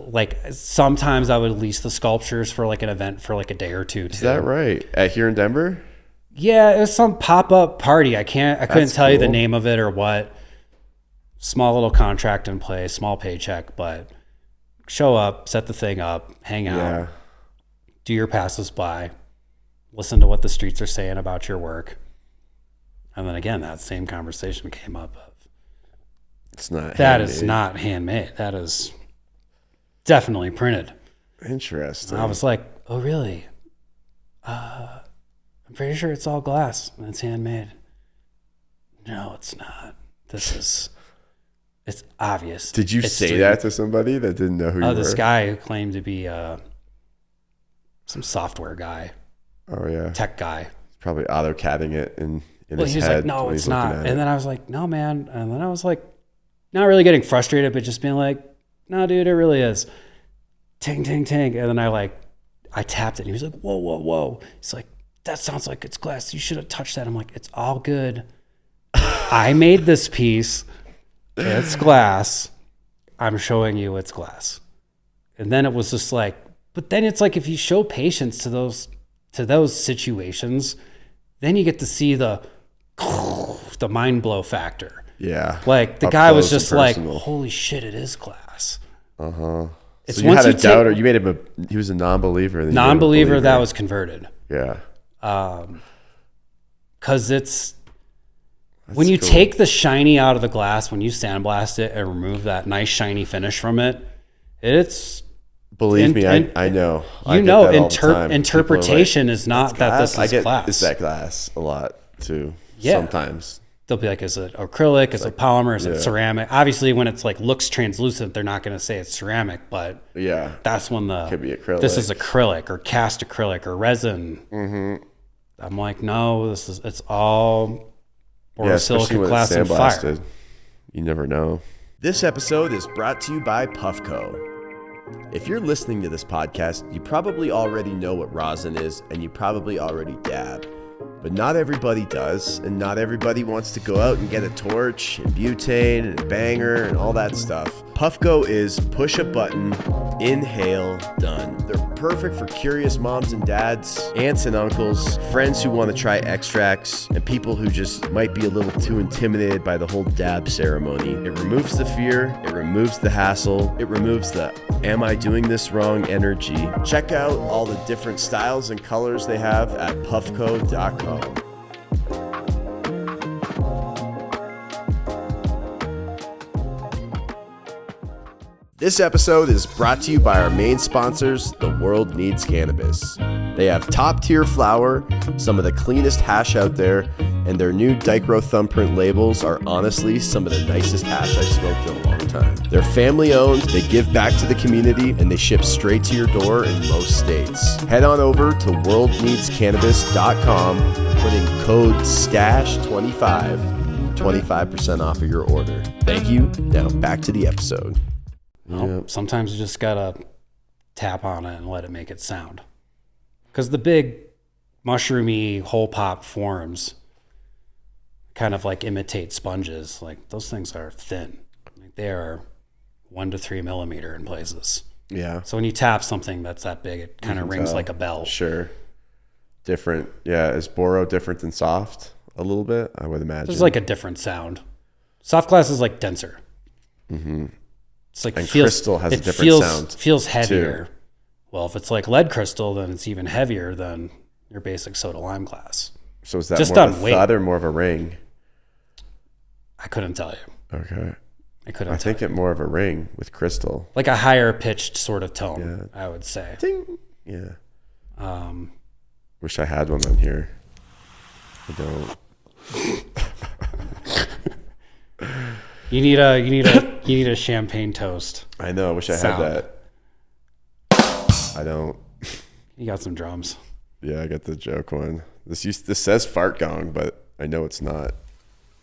sometimes I would lease the sculptures for like an event for like a day or two too. Is that right? Here in Denver? Yeah, it was some pop-up party. I couldn't tell you the name of it or what. Small little contract in place, small paycheck, but show up, set the thing up, hang out, do your passes by, listen to what the streets are saying about your work. And then again, that same conversation came up of, it's not that handmade. Is not handmade. That is definitely printed. Interesting. And I was like, "Oh, really? I'm pretty sure it's all glass and it's handmade." "No, it's not. It's obvious." Did you say that to somebody that didn't know who you were? This guy who claimed to be some software guy. Oh, yeah. Tech guy. Probably AutoCADing it in his head. He was like, "No, it's not." And then I was like, "No, man." And then I was like, not really getting frustrated, but just being like, "No, dude, it really is." Ting, ting, ting. And then I tapped it. And he was like, "Whoa, whoa, whoa." He's like, "That sounds like it's glass. You should have touched that." I'm like, "It's all good. I made this piece. It's glass. I'm showing you it's glass." And then it was just like, but then it's like, if you show patience to those situations, then you get to see the mind blow factor. Yeah. Like the guy was just like, "Holy shit, it is glass." So you had a doubter. You made him he was a non-believer. Non-believer that was converted. Yeah. Because when you take the shiny out of the glass, when you sandblast it and remove that nice shiny finish from it, it's... Believe me, I know. Interpretation is not that this is glass. It's that glass a lot too. Yeah. Sometimes. They'll be like, "Is it acrylic? Is it polymer? Is it ceramic?" Obviously, when it's like looks translucent, they're not going to say it's ceramic, but that's when could be acrylic. This is acrylic or cast acrylic or resin. Mm-hmm. I'm like, no, it's all borosilicate glass and fire. You never know. This episode is brought to you by Puffco. If you're listening to this podcast, you probably already know what rosin is, and you probably already dab. But not everybody does, and not everybody wants to go out and get a torch and butane and a banger and all that stuff. Puffco is push a button, inhale, done. They're perfect for curious moms and dads, aunts and uncles, friends who want to try extracts, and people who just might be a little too intimidated by the whole dab ceremony. It removes the fear, it removes the hassle, it removes the am I doing this wrong energy. Check out all the different styles and colors they have at puffco.com. This episode is brought to you by our main sponsors, The World Needs Cannabis. They have top-tier flower, some of the cleanest hash out there, and their new Dichroic thumbprint labels are honestly some of the nicest hash I've smoked in a long time. They're family-owned, they give back to the community, and they ship straight to your door in most states. Head on over to worldneedscannabis.com and put in code STASH25, 25% off of your order. Thank you. Now back to the episode. Well, sometimes you just gotta tap on it and let it make it sound. Because the big mushroomy hole pop forms kind of like imitate sponges. Like those things are thin. Like they are 1 to 3 millimeter in places. Yeah. So when you tap something that's that big, it kind of rings like a bell. Sure. Different. Yeah. Is Boro different than soft a little bit? I would imagine. There's like a different sound. Soft glass is like denser. Mm-hmm. It's like and crystal has a different sound. Feels heavier. Too. Well, if it's like lead crystal, then it's even heavier than your basic soda lime glass. So is that just more on of a weight. thud or more of a ring? I couldn't tell you. Okay. I think it more of a ring with crystal. Like a higher pitched sort of tone, yeah. I would say. Ding. Yeah. Wish I had one on here. I don't. You need a champagne toast. I know. I wish I had that. I don't. You got some drums. Yeah, I got the joke one. This says fart gong, but I know it's not.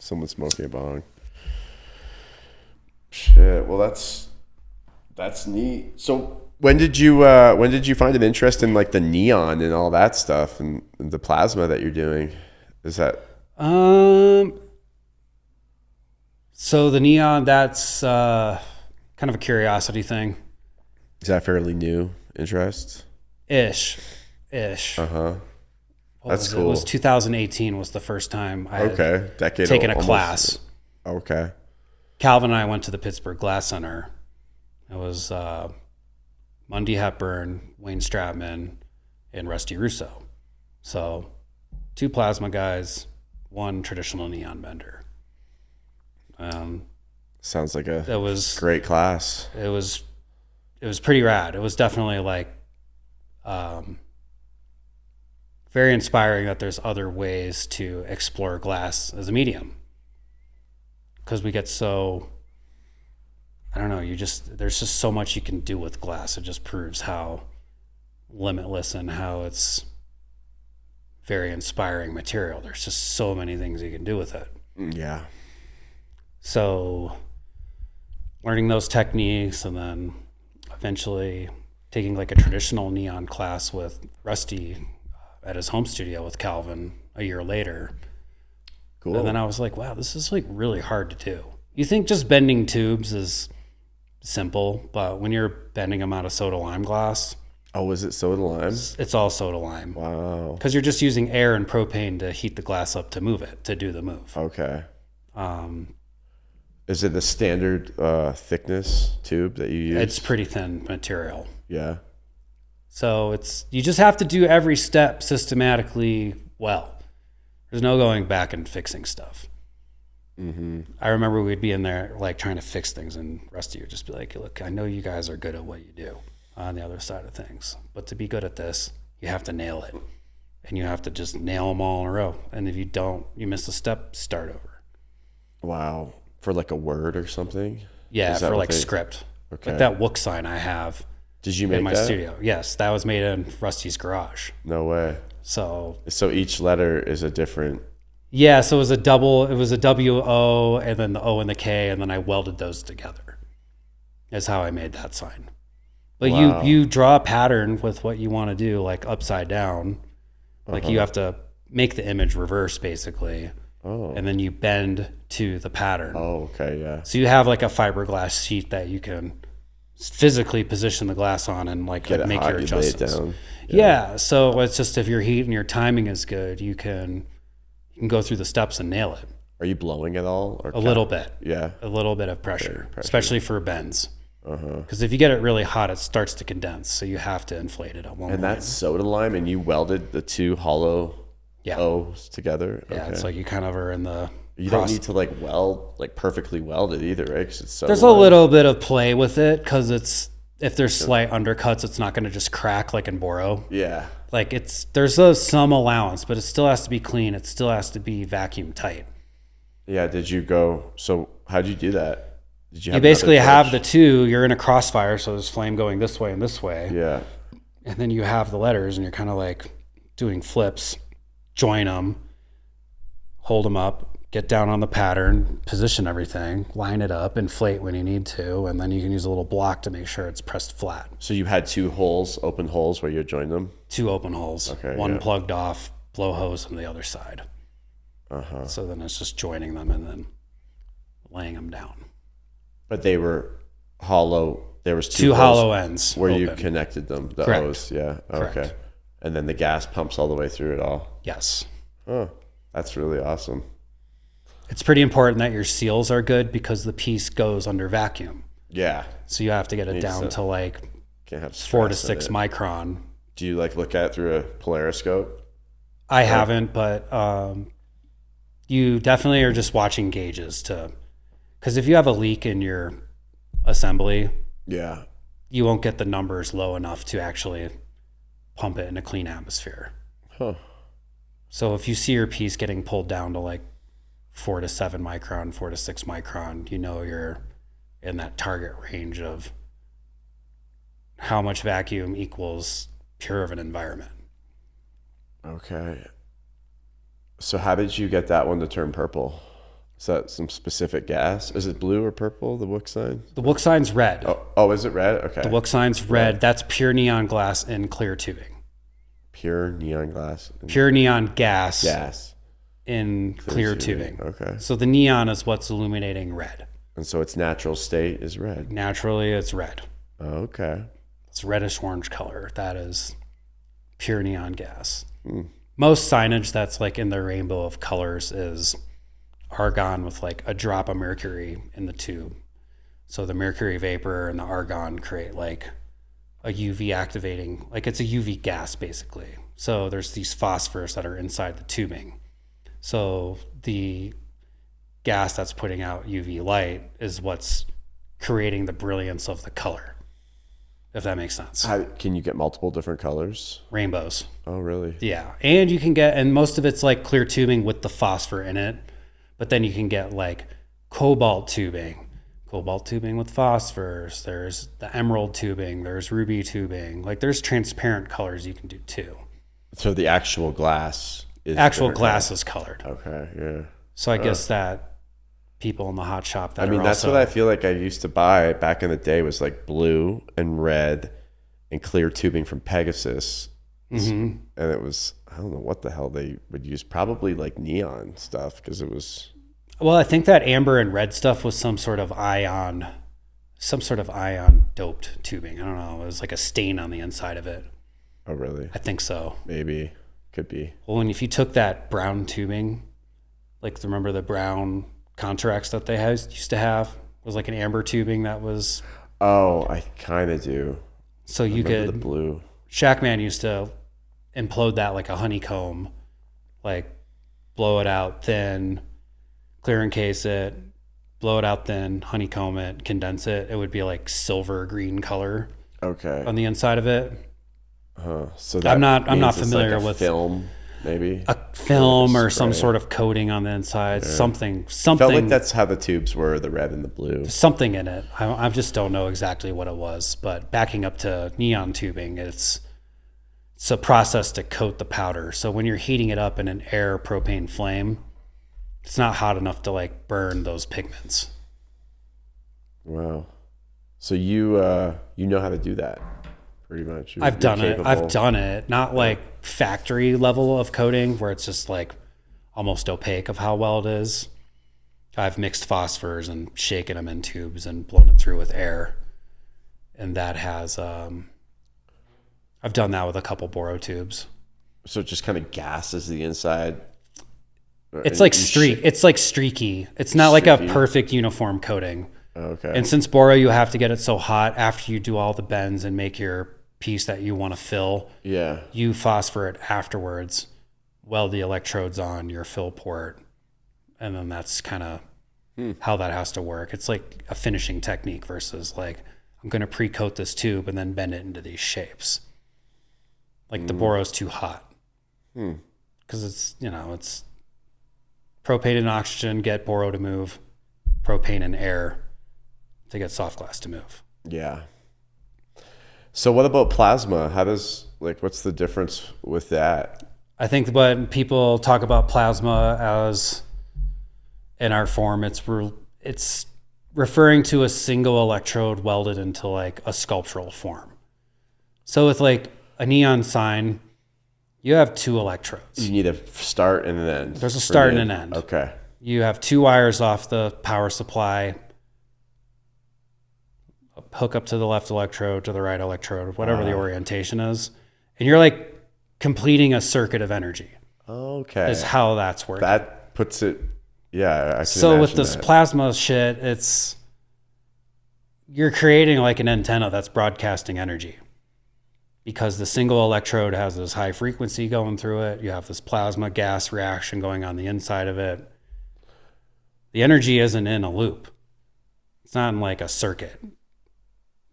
Someone's smoking a bong. Shit. Well, that's neat. So when did you find an interest in like the neon and all that stuff and the plasma that you're doing? Is that So the neon, that's kind of a curiosity thing. Is that fairly new interest? Ish. Uh-huh. That's cool. It was 2018 was the first time I had taken a class. Okay. Calvin and I went to the Pittsburgh Glass Center. It was Mundy Hepburn, Wayne Stratman, and Rusty Russo. So 2 plasma guys, 1 traditional neon bender. Sounds like a great class. It was pretty rad. It was definitely like very inspiring that there's other ways to explore glass as a medium. Because we get so, I don't know, there's just so much you can do with glass. It just proves how limitless and how it's very inspiring material. There's just so many things you can do with it. Yeah. So learning those techniques and then eventually taking like a traditional neon class with Rusty at his home studio with Calvin a year later. Cool. And then I was like, wow, this is like really hard to do. You think just bending tubes is simple, but when you're bending them out of soda lime glass. Oh, is it soda lime? It's all soda lime. Wow. Because you're just using air and propane to heat the glass up to move it, to do the move. Okay. Is it the standard thickness tube that you use? It's pretty thin material. Yeah. So you just have to do every step systematically well. There's no going back and fixing stuff. Mm-hmm. I remember we'd be in there like trying to fix things, and Rusty would just be like, look, I know you guys are good at what you do on the other side of things, but to be good at this, you have to nail it. And you have to just nail them all in a row. And if you don't, you miss a step, start over. Wow. For like a word or something? Yeah, for like script. Okay. Like that Wook sign I have. Did you make in my that? studio? Yes, that was made in Rusty's garage. No way. So each letter is a different. Yeah, so it was a W-O and then the O and the K, and then I welded those together. Is how I made that sign. But wow. you draw a pattern with what you want to do, like upside down. Like you have to make the image reverse basically. Oh. And then you bend to the pattern. Oh, okay, yeah. So you have like a fiberglass sheet that you can physically position the glass on and like make your adjustments. Down. Yeah. So it's just if your heat and your timing is good, you can go through the steps and nail it. Are you blowing at all? Or a little bit. Yeah. A little bit of pressure. Especially for bends. Uh-huh. Because if you get it really hot, it starts to condense. So you have to inflate it at one point. And that's soda lime, and you welded the two hollow O's together? Yeah, okay. It's like you kind of are in the... You don't need to like weld, like perfectly weld it either, right? 'Cause it's soda there's lime. a little bit of play with it because if there's slight undercuts, it's not going to just crack like in Boro. Yeah. Like there's some allowance, but it still has to be clean. It still has to be vacuum tight. Yeah. So how'd you do that? Did You basically have the two, you're in a crossfire. So there's flame going this way and this way. Yeah. And then you have the letters and you're kind of like doing flips, join them, hold them up, get down on the pattern, position everything, line it up, inflate when you need to. And then you can use a little block to make sure it's pressed flat. So you had two holes, open holes where you joined them? Two open holes. Okay. One plugged off, blow hose on the other side. Uh-huh. So then it's just joining them and then laying them down. But they were hollow. There was two hollow ends where open. you connected them. The Correct. O's. Yeah. Correct. Okay. And then the gas pumps all the way through it all. Yes. Oh, that's really awesome. It's pretty important that your seals are good because the piece goes under vacuum. Yeah. So you have to get it down to like Can't have 4 to 6 micron. Do you like look at it through a polariscope? I haven't, but you definitely are just watching gauges because if you have a leak in your assembly, Yeah. you won't get the numbers low enough to actually pump it in a clean atmosphere. Huh. So if you see your piece getting pulled down to like 4 to 7 micron, 4 to 6 micron, you know you're in that target range of how much vacuum equals pure of an environment. Okay. So how did you get that one to turn purple? Is that some specific gas? Is it blue or purple, the Wook sign? The Wook sign's red. Oh, is it red? Okay. The Wook sign's red. That's pure neon glass in clear tubing. Pure neon glass? Pure neon gas. Gas. In clear tubing. Okay. So the neon is what's illuminating red. And so its natural state is red. Naturally, it's red. Okay. It's reddish orange color. That is pure neon gas. Most signage that's like in the rainbow of colors is argon with like a drop of mercury in the tube. So the mercury vapor and the argon create like a UV activating, like it's a UV gas basically. So there's these phosphors that are inside the tubing. So the gas that's putting out UV light is what's creating the brilliance of the color, if that makes sense. Can you get multiple different colors? Rainbows. Oh, really? Yeah. And you can get, and most of it's like clear tubing with the phosphor in it, but then you can get like cobalt tubing with phosphors. There's the emerald tubing. There's ruby tubing. Like there's transparent colors you can do too. So the actual glass is is colored. Okay, yeah. So I guess that people in the hot shop that that's what I feel like I used to buy back in the day was like blue and red and clear tubing from Pegasus. Mm-hmm. And it was, I don't know what the hell they would use, probably like neon stuff because it was. Well, I think that amber and red stuff was some sort of ion doped tubing. I don't know. It was like a stain on the inside of it. Oh, really? I think so. Maybe. Could be. Well, and if you took that brown tubing, like remember the brown contracts that they used to have? It was like an amber tubing that was. Oh, I kind of do. So you could. The blue. Shackman used to implode that like a honeycomb, like blow it out thin, clear encase it, blow it out thin, honeycomb it, condense it. It would be like silver green color. Okay. On the inside of it. So I'm not familiar with film, maybe a film or some sort of coating on the inside. Yeah. Something. Felt like that's how the tubes were, the red and the blue. Something in it. I just don't know exactly what it was. But backing up to neon tubing, it's a process to coat the powder. So when you're heating it up in an air propane flame, it's not hot enough to like burn those pigments. Wow. So you know how to do that pretty much. I've done it. Not like factory level of coating where it's just like almost opaque of how well it is. I've mixed phosphors and shaken them in tubes and blown it through with air. And that has, I've done that with a couple Boro tubes. So it just kind of gases the inside. It's like it's like streaky. It's not like a perfect uniform coating. Okay. And since Boro, you have to get it so hot after you do all the bends and make your piece that you want to fill. Yeah. You phosphor it afterwards, weld the electrodes on your fill port. And then that's kind of how that has to work. It's like a finishing technique versus like, I'm going to pre-coat this tube and then bend it into these shapes. Like the Boro's too hot. Because it's, it's propane and oxygen get Boro to move, propane and air to get soft glass to move. Yeah. So what about plasma? What's the difference with that? I think when people talk about plasma as in our form, it's referring to a single electrode welded into like a sculptural form. So with like a neon sign, you have 2 electrodes. You need a start and an end. There's a start and an end. Okay. You have 2 wires off the power supply, hook up to the left electrode, to the right electrode, whatever the orientation is. And you're like completing a circuit of energy. Okay. Is how that's working. That puts it, yeah. I can So with this that. plasma shit, you're creating like an antenna that's broadcasting energy. Because the single electrode has this high frequency going through it. You have this plasma gas reaction going on the inside of it. The energy isn't in a loop. It's not in like a circuit.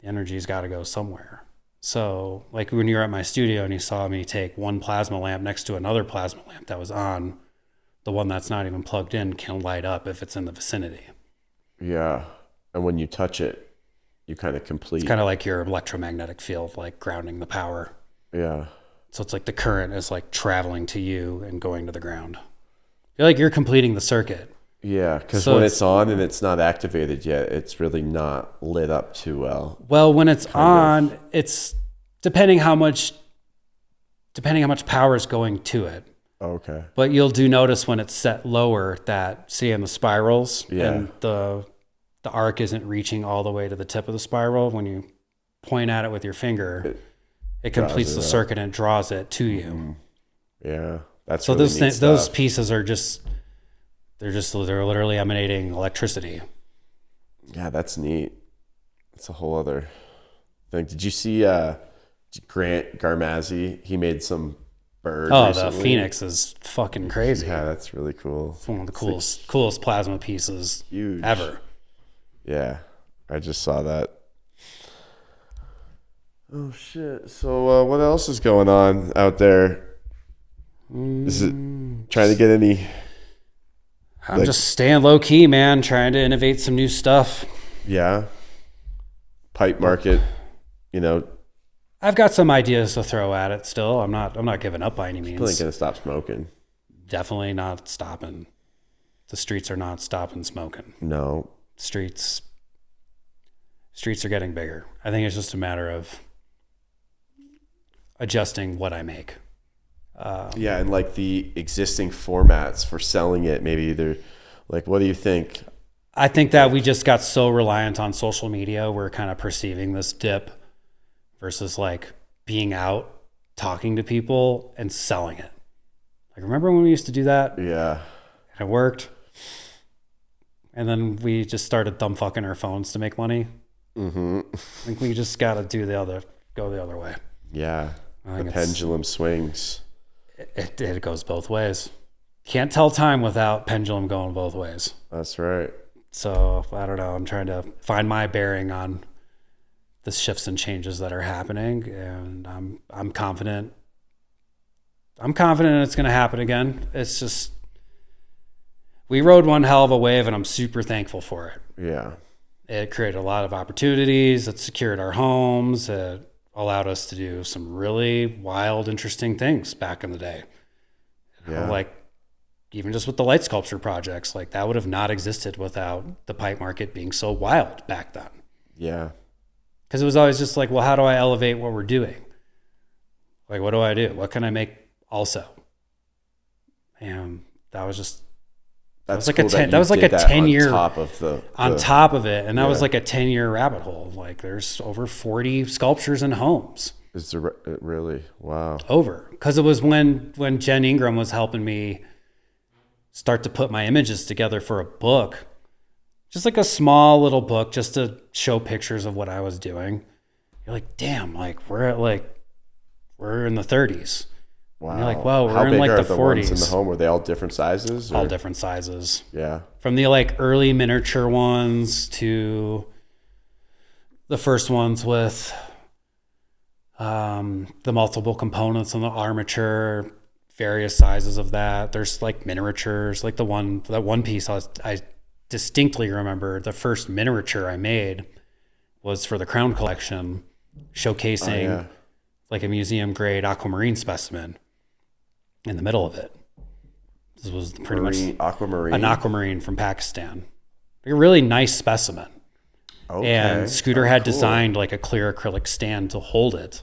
The energy's got to go somewhere. So like when you were at my studio and you saw me take one plasma lamp next to another plasma lamp that was on, the one that's not even plugged in can light up if it's in the vicinity. Yeah. And when you touch it, you kind of complete. It's kind of like your electromagnetic field, like grounding the power. Yeah. So it's like the current is like traveling to you and going to the ground. Feel like you're completing the circuit. Yeah, because when it's on and it's not activated yet, it's really not lit up too well. Well, when it's on, it's depending how much power is going to it. Okay. But you'll notice when it's set lower that, see in the spirals, and the arc isn't reaching all the way to the tip of the spiral. When you point at it with your finger, it completes the circuit and draws it to you. Yeah, that's so really those pieces are they're literally emanating electricity. Yeah, that's neat. That's a whole other thing. Did you see Grant Garmazi? He made some bird. Oh, recently. the Phoenix is fucking crazy. Yeah, that's really cool. It's one of the coolest plasma pieces ever. Yeah, I just saw that. Oh shit! So what else is going on out there? Is it trying to get any? I'm just staying low key, man. Trying to innovate some new stuff. Yeah. Pipe market, I've got some ideas to throw at it. Still, I'm not giving up by any means. Still ain't gonna stop smoking. Definitely not stopping. The streets are not stopping smoking. No. Streets are getting bigger. I think it's just a matter of adjusting what I make. Yeah, and like the existing formats for selling it, maybe they're like, what do you think? I think that we just got so reliant on social media. We're kind of perceiving this dip versus like being out, talking to people and selling it. Like, remember when we used to do that? Yeah. And it worked. And then we just started thumb fucking our phones to make money. Mm-hmm. I think we just got to go the other way. Yeah. The pendulum swings. It goes both ways. Can't tell time without pendulum going both ways. That's right. So I don't know. I'm trying to find my bearing on the shifts and changes that are happening, and I'm confident. I'm confident it's going to happen again. It's just we rode one hell of a wave, and I'm super thankful for it. Yeah. It created a lot of opportunities. It secured our homes. It allowed us to do some really wild, interesting things back in the day. Yeah. Like even just with the light sculpture projects, like that would have not existed without the pipe market being so wild back then. Yeah. Because it was always just like, well, how do I elevate what we're doing? Like, what do I do? What can I make also? And that was just, that was like cool a 10, that was like a 10-year on top of it. And that was like a 10-year rabbit hole. Like there's over 40 sculptures and homes. Is there really? Wow. Over. Because it was when Jen Ingram was helping me start to put my images together for a book. Just like a small little book just to show pictures of what I was doing. You're like, damn, like we're in the 30s. Wow. And you're like, whoa, How we're in big like are the 40s. Ones in the home? Were they all different sizes? All different sizes. Yeah. From the like early miniature ones to the first ones with the multiple components on the armature, various sizes of that. There's like miniatures, like that one piece I distinctly remember the first miniature I made was for the Crown collection, showcasing like a museum grade aquamarine specimen in the middle of it. This was pretty much an aquamarine from Pakistan. Like a really nice specimen. Okay. And Scooter had designed like a clear acrylic stand to hold it.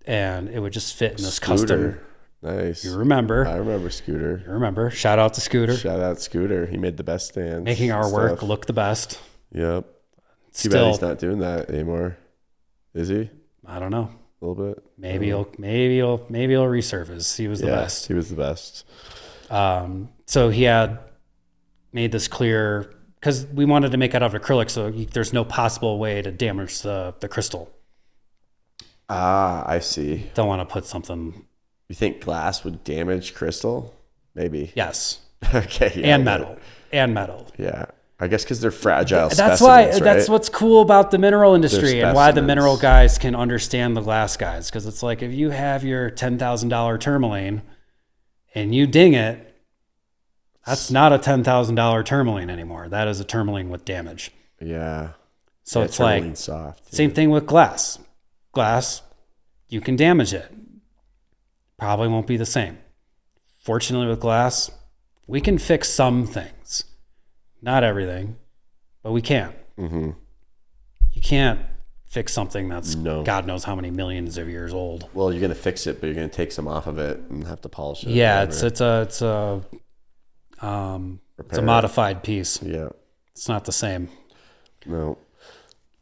And it would just fit in this custom. Nice. You remember. I remember Scooter. You remember. Shout out to Scooter. Shout out Scooter. He made the best stands. Making our work look the best. Yep. Too bad he's not doing that anymore. Is he? I don't know. A little bit. Maybe he'll resurface. He was the best. He was the best. So he had made this clear because we wanted to make it out of acrylic, so there's no possible way to damage the crystal. Ah, I see. Don't want to put something. You think glass would damage crystal? Maybe. Yes. Okay. Yeah, and metal. Yeah. I guess because they're fragile. That's specimens, right? That's what's cool about the mineral industry and why the mineral guys can understand the glass guys. Because it's like if you have your $10,000 tourmaline and you ding it, that's not a $10,000 tourmaline anymore. That is a tourmaline with damage. Yeah. So it's like soft. Same thing with glass. Glass, you can damage it. Probably won't be the same. Fortunately with glass, we can fix some things. Not everything, but we can. Mm-hmm. You can't fix something that's God knows how many millions of years old. Well, you're going to fix it, but you're going to take some off of it and have to polish it. Yeah, it's a modified piece. Yeah. It's not the same. No.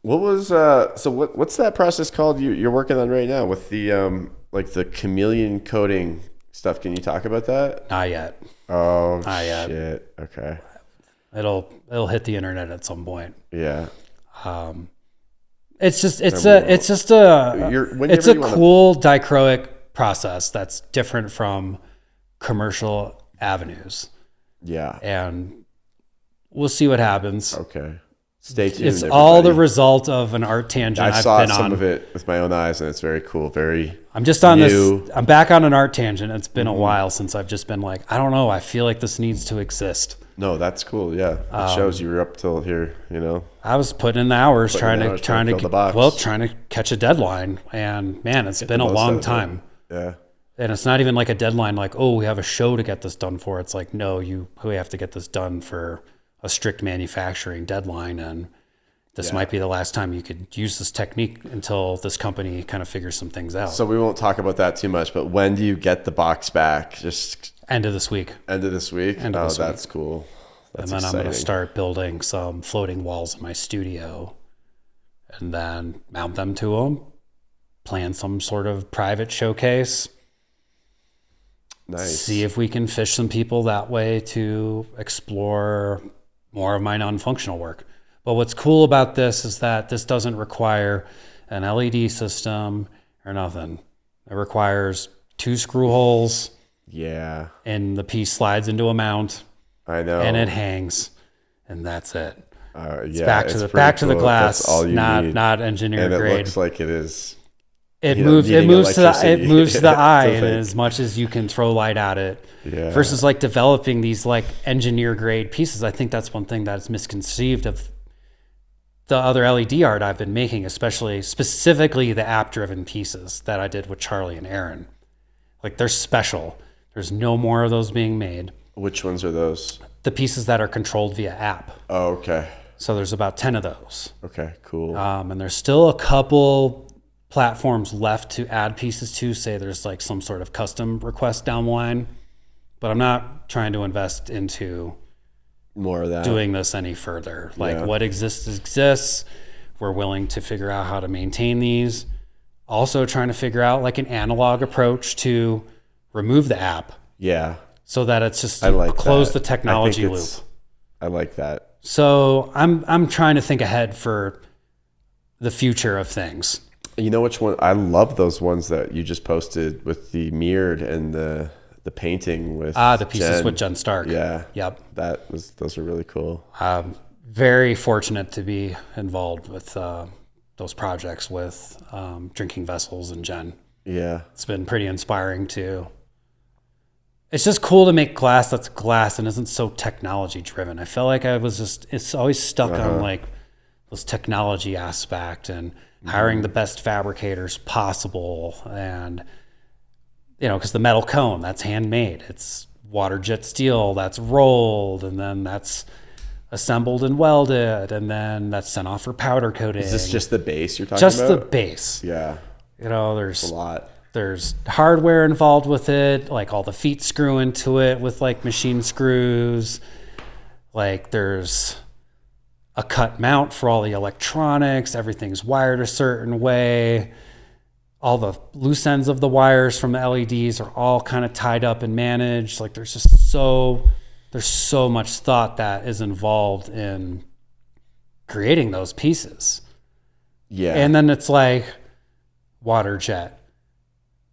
What was what's that process called you're working on right now with the like the chameleon coating stuff? Can you talk about that? Not yet. Oh, not shit. Yet. Okay. It'll hit the internet at some point. Yeah. It's a cool dichroic process that's different from commercial avenues. Yeah. And we'll see what happens. Okay. Stay tuned. It's everybody. All the result of an art tangent. I saw some of it with my own eyes, and it's very cool. I'm just on new. I'm back on an art tangent. It's been a while since I've just been like, I don't know. I feel like this needs to exist. No, that's cool. Yeah, it shows you were up till here. You know, I was putting in the hours trying to catch a deadline, and man, it's been a long time. Yeah. And it's not even like a deadline, like, oh, we have a show to get this done for. It's like, no, we have to get this done for a strict manufacturing deadline, and this might be the last time you could use this technique until this company kind of figures some things out. So we won't talk about that too much, but when do you get the box back? Just end of this week. That's cool. That's exciting. I'm going to start building some floating walls in my studio and then mount them to them, plan some sort of private showcase. Nice. See if we can fish some people that way to explore more of my non-functional work. But what's cool about this is that this doesn't require an LED system or nothing. It requires 2 screw holes. Yeah. And the piece slides into a mount. I know. And it hangs. And that's it. It's yeah, back to the glass. That's all you need. Not engineered grade. And it looks like it is. It moves to the eye, and as much as you can throw light at it, versus like developing these like engineer grade pieces. I think that's one thing that's misconceived of the other LED art I've been making, specifically the app driven pieces that I did with Charlie and Aaron. Like they're special. There's no more of those being made. Which ones are those? The pieces that are controlled via app. Oh, okay. So there's about 10 of those. Okay, cool. And there's still a couple platforms left to add pieces to. Say there's like some sort of custom request down the line, but I'm not trying to invest into More of that. doing this any further. Like what exists. We're willing to figure out how to maintain these. Also trying to figure out like an analog approach to remove the app. Yeah. So that it's just close the technology loop. I like that. So I'm trying to think ahead for the future of things. You know which one? I love those ones that you just posted with the mirrored and the painting with the pieces Jen. with Jen Stark. Yeah. Yep. Those are really cool. Very fortunate to be involved with those projects with Drinking Vessels and Jen. Yeah. It's been pretty inspiring too. It's just cool to make glass that's glass and isn't so technology driven. I felt like it's always stuck on like this technology aspect and hiring the best fabricators possible. And, because the metal cone, that's handmade. It's water jet steel that's rolled, and then that's assembled and welded, and then that's sent off for powder coating. Is this just the base you're talking about? Just the base. Yeah. There's a lot. There's hardware involved with it, like all the feet screw into it with like machine screws. Like there's a cut mount for all the electronics. Everything's wired a certain way. All the loose ends of the wires from the LEDs are all kind of tied up and managed. Like there's so much thought that is involved in creating those pieces. Yeah. And then it's like water jet,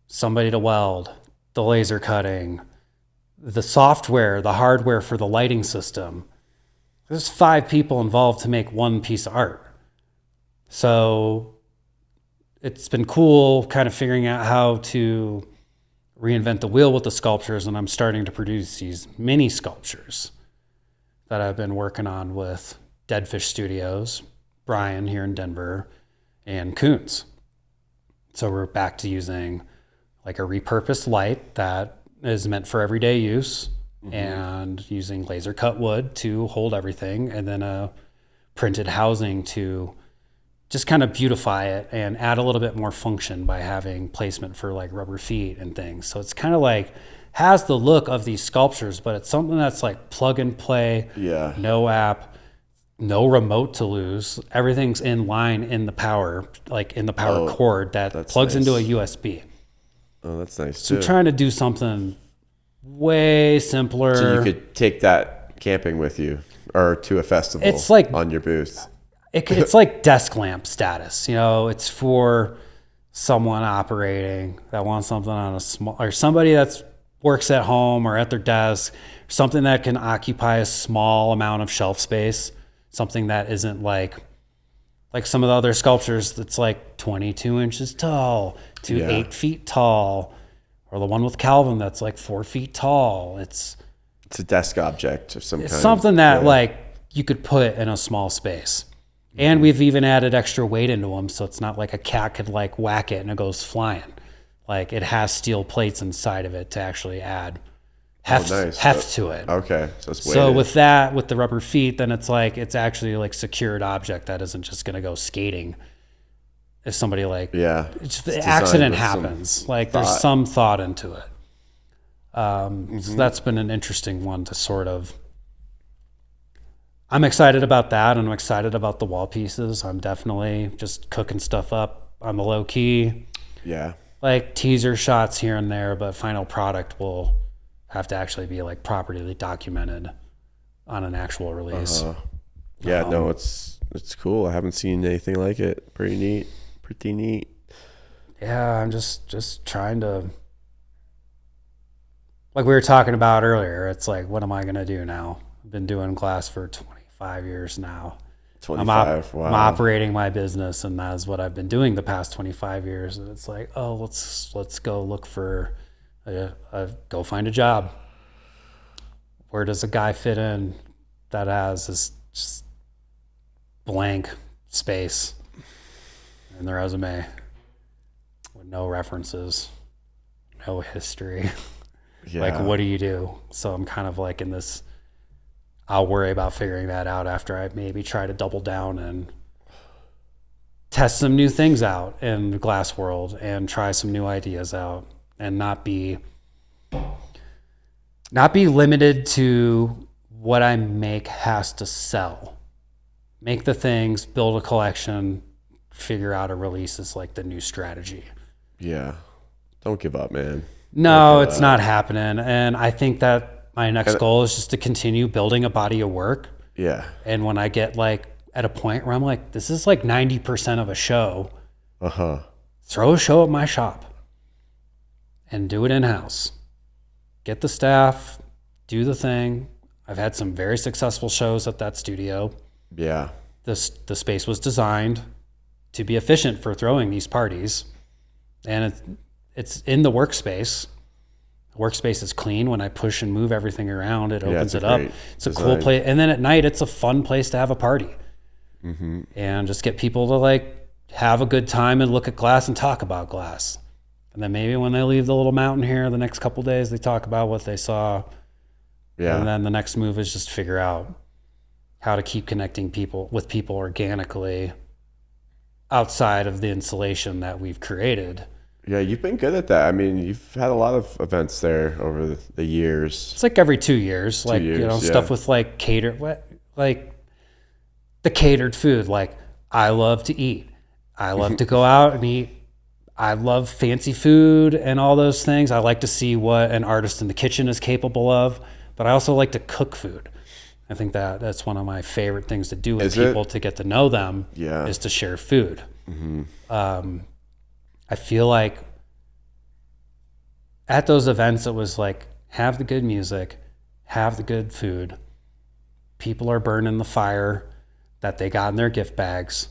somebody to weld, the laser cutting, the software, the hardware for the lighting system. There's 5 people involved to make one piece of art. So it's been cool kind of figuring out how to reinvent the wheel with the sculptures, and I'm starting to produce these mini sculptures that I've been working on with Deadfish Studios, Brian here in Denver, and Coons. So we're back to using like a repurposed light that is meant for everyday use, and using laser cut wood to hold everything, and then a printed housing to just kind of beautify it and add a little bit more function by having placement for like rubber feet and things. So it's kind of like has the look of these sculptures, but it's something that's like plug and play, no app, no remote to lose. Everything's in line in the power, like in the power cord that plugs into a USB. Oh, that's nice So too. I'm trying to do something way simpler. So you could take that camping with you or to a festival. It's like on your booth. It's like desk lamp status. It's for someone operating that wants something on a small, or somebody that's works at home or at their desk, something that can occupy a small amount of shelf space, something that isn't like some of the other sculptures that's like 22 inches tall to 8 feet tall, or the one with Calvin that's like 4 feet tall. It's a desk object of some kind. Something that like you could put in a small space. And we've even added extra weight into them, so it's not like a cat could like whack it and it goes flying. Like it has steel plates inside of it to actually add heft to it. Okay, so it's weighted. So with that, with the rubber feet, then it's actually like secured object that isn't just going to go skating. If somebody the accident happens, like there's some thought into it. So that's been an interesting one to sort of. I'm excited about that, and I'm excited about the wall pieces. I'm definitely just cooking stuff up on the low key. Yeah. Like teaser shots here and there, but final product will have to actually be like properly documented on an actual release. Yeah, no, it's cool. I haven't seen anything like it. Pretty neat. Yeah, I'm just trying to, like we were talking about earlier, it's like, what am I going to do now? I've been doing glass for 25 years now. 25, wow. I'm operating my business, and that's what I've been doing the past 25 years. And it's like, let's go look for go find a job. Where does a guy fit in that has this just blank space in their resume with no references, no history? Yeah. Like, what do you do? So I'm kind of like in this, I'll worry about figuring that out after I maybe try to double down and test some new things out in the glass world and try some new ideas out and not be limited to what I make has to sell. Make the things, build a collection, figure out a release is like the new strategy. Yeah. Don't give up, man. No, it's not happening. And I think that my next goal is just to continue building a body of work. Yeah. And when I get like at a point where I'm like, this is like 90% of a show, throw a show at my shop and do it in-house. Get the staff, do the thing. I've had some very successful shows at that studio. Yeah. The space was designed to be efficient for throwing these parties. And it's in the workspace. Workspace is clean. When I push and move everything around, it opens it up. It's a cool place. And then at night, it's a fun place to have a party. And just get people to like have a good time and look at glass and talk about glass. And then maybe when they leave the little mountain here the next couple of days, they talk about what they saw. Yeah. And then the next move is just figure out how to keep connecting with people organically outside of the insulation that we've created. Yeah, you've been good at that. I mean, you've had a lot of events there over the years. It's like every 2 years, like, stuff with like like the catered food. Like, I love to eat. I love to go out and eat. I love fancy food and all those things. I like to see what an artist in the kitchen is capable of, but I also like to cook food. I think that's one of my favorite things to do with people to get to know them is to share food. I feel like at those events, it was like, have the good music, have the good food. People are burning the fire that they got in their gift bags.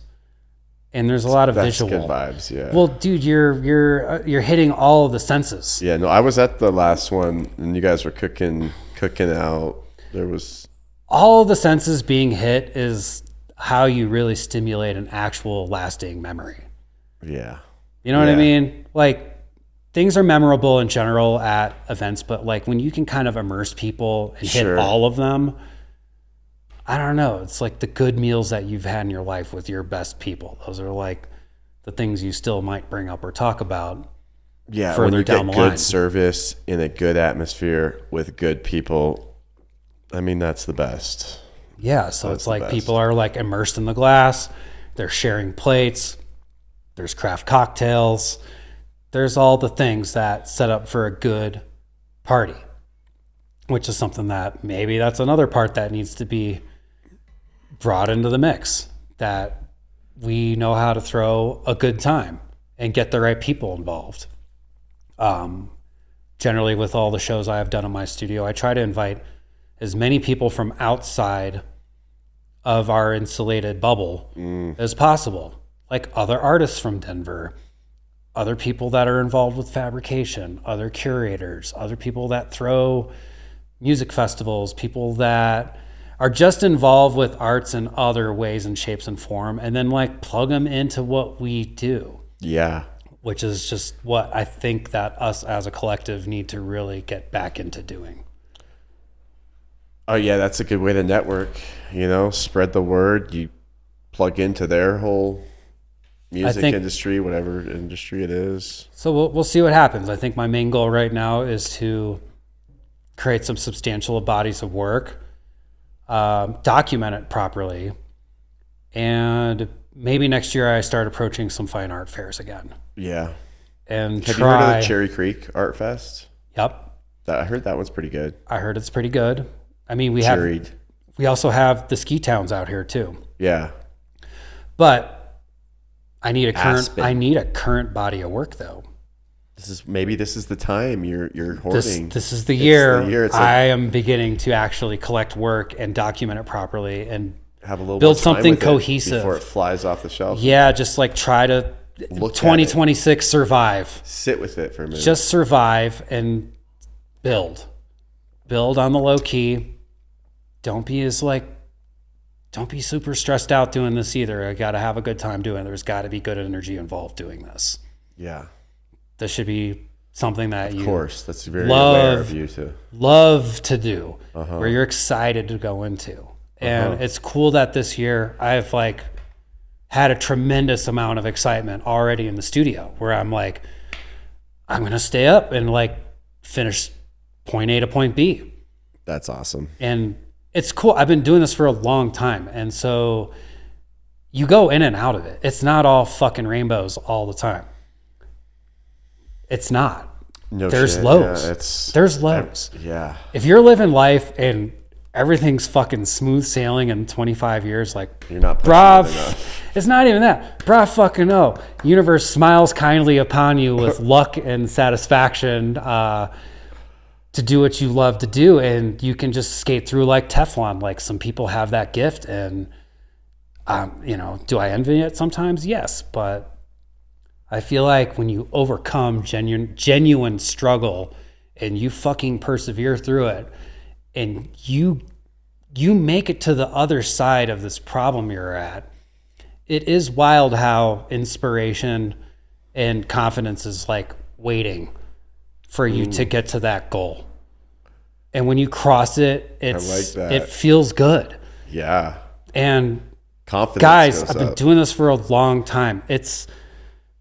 And there's a lot of visual. Good vibes, yeah. Well, dude, you're hitting all of the senses. Yeah, no, I was at the last one and you guys were cooking out. There was all of the senses being hit is how you really stimulate an actual lasting memory. Yeah. You know what I mean? Like, things are memorable in general at events, but like when you can kind of immerse people and hit all of them, I don't know. It's like the good meals that you've had in your life with your best people. Those are like the things you still might bring up or talk about. Yeah, further when you down get the line. good service in a good atmosphere with good people, I mean, that's the best. Yeah, so it's like people are like immersed in the glass. They're sharing plates. There's craft cocktails. There's all the things that set up for a good party, which is something that maybe that's another part that needs to be brought into the mix, that we know how to throw a good time and get the right people involved. Generally, with all the shows I have done in my studio, I try to invite as many people from outside of our insulated bubble as possible. Like other artists from Denver, other people that are involved with fabrication, other curators, other people that throw music festivals, people that are just involved with arts in other ways and shapes and form, and then like plug them into what we do. Yeah. Which is just what I think that us as a collective need to really get back into doing. Oh yeah, that's a good way to network, spread the word. You plug into their whole music industry, whatever industry it is. So we'll see what happens. I think my main goal right now is to create some substantial bodies of work, document it properly, and maybe next year I start approaching some fine art fairs again. Yeah. And Have you heard of the Cherry Creek Art Fest? Yep. I heard that one's pretty good. I heard it's pretty good. I mean, we also have the ski towns out here too. Yeah. But I need a current body of work though. This is the time you're hoarding. This is the year. I am beginning to actually collect work and document it properly and have a little build something cohesive before it flies off the shelf. Yeah, just like try to 2026 survive. Sit with it for a minute. Just survive and build on the low key. Don't be super stressed out doing this either. I got to have a good time doing it. There's got to be good energy involved doing this. Yeah. This should be something that Of you course, that's very aware of you too. love to do, where you're excited to go into. And it's cool that this year I've like had a tremendous amount of excitement already in the studio where I'm like, I'm going to stay up and like finish point A to point B. That's awesome. And it's cool. I've been doing this for a long time. And so you go in and out of it. It's not all fucking rainbows all the time. It's not. No There's shit. lows. Yeah, There's lows. Yeah. If you're living life and everything's fucking smooth sailing in 25 years, like, You're not pushing bruh, it enough. it's not even that. Bruh, fucking no. Universe smiles kindly upon you with luck and satisfaction to do what you love to do, and you can just skate through like Teflon. Like, some people have that gift, and do I envy it sometimes? Yes, but I feel like when you overcome genuine struggle and you fucking persevere through it, and you make it to the other side of this problem you're at, it is wild how inspiration and confidence is like waiting for you to get to that goal. And when you cross it, it feels good. Yeah. And Confidence guys, goes I've been up. doing this for a long time. It's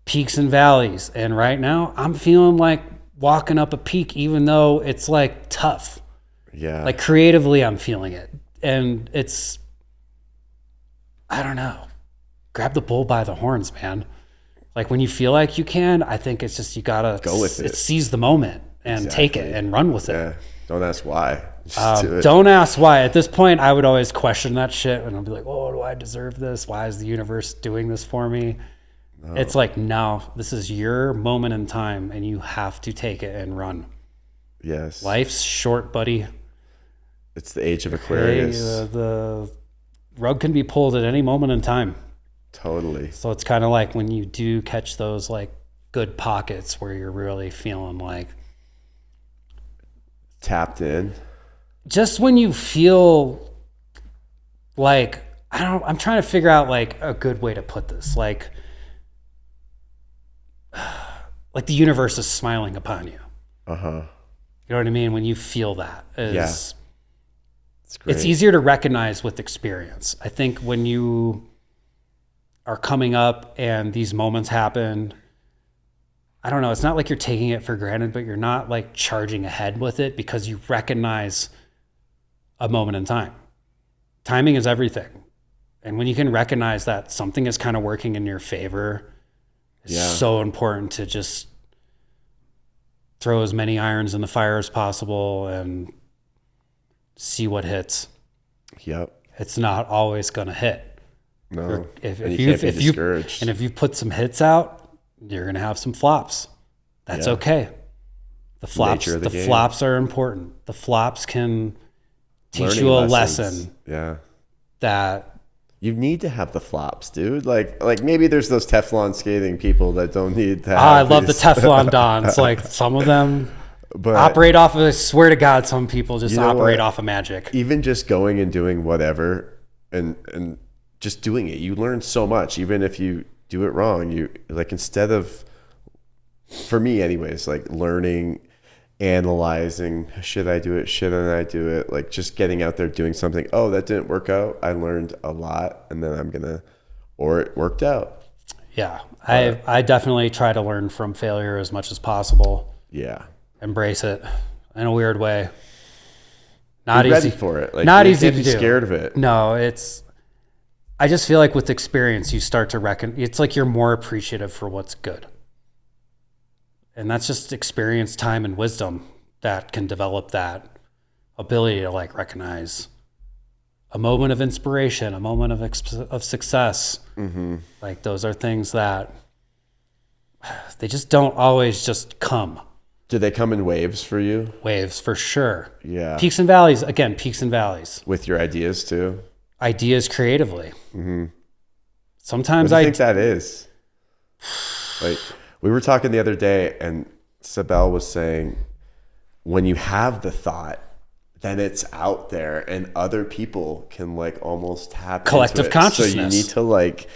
peaks and valleys. And right now I'm feeling like walking up a peak, even though it's like tough. Yeah. Like creatively, I'm feeling it. And it's, I don't know, grab the bull by the horns, man. Like when you feel like you can, I think it's just, you gotta Go with it. Seize the moment and take it and run with it. Yeah. Don't ask why. Just do it. Don't ask why. At this point, I would always question that shit, and I'll be like, "Oh, do I deserve this? Why is the universe doing this for me?" No. It's like, no, this is your moment in time, and you have to take it and run. Yes. Life's short, buddy. It's the age of Aquarius. The rug can be pulled at any moment in time. Totally. So it's kind of like when you do catch those like good pockets where you're really feeling like tapped in. Just when you feel like, I'm trying to figure out like a good way to put this. Like the universe is smiling upon you. Uh-huh. You know what I mean? When you feel that it's great. It's easier to recognize with experience. I think when you are coming up and these moments happen, I don't know, it's not like you're taking it for granted, but you're not like charging ahead with it because you recognize a moment in time. Timing is everything. And when you can recognize that something is kind of working in your favor, it's so important to just throw as many irons in the fire as possible and see what hits. Yep. It's not always going to hit. No. If you put some hits out, you're going to have some flops. That's okay. The flops are important. The flops can teach you a lesson. Yeah. That you need to have the flops, dude. Like maybe there's those Teflon skating people that don't need to have I love the Teflon dons. Like some of them operate off of, I swear to God, some people just operate off of magic. Even just going and doing whatever and just doing it, you learn so much. Even if you do it wrong, you like, instead of, for me anyways, like learning, analyzing, should I do it, shouldn't I do it, like just getting out there doing something. Oh, that didn't work out. I learned a lot, and then or it worked out. Yeah. I definitely try to learn from failure as much as possible. Yeah. Embrace it in a weird way. Not easy. Ready for it. Like, not easy to do. Scared of it. No, I just feel like with experience, you start to it's like you're more appreciative for what's good. And that's just experience, time, and wisdom that can develop that ability to like recognize a moment of inspiration, a moment of success. Mm-hmm. Like those are things that they just don't always just come. Do they come in waves for you? Waves, for sure. Yeah. Peaks and valleys. Again, peaks and valleys. With your ideas too? Ideas creatively. Mm-hmm. Sometimes what do you think that is? Like, we were talking the other day, and Sabelle was saying, when you have the thought, then it's out there, and other people can like almost tap collective into it. consciousness. So you need to like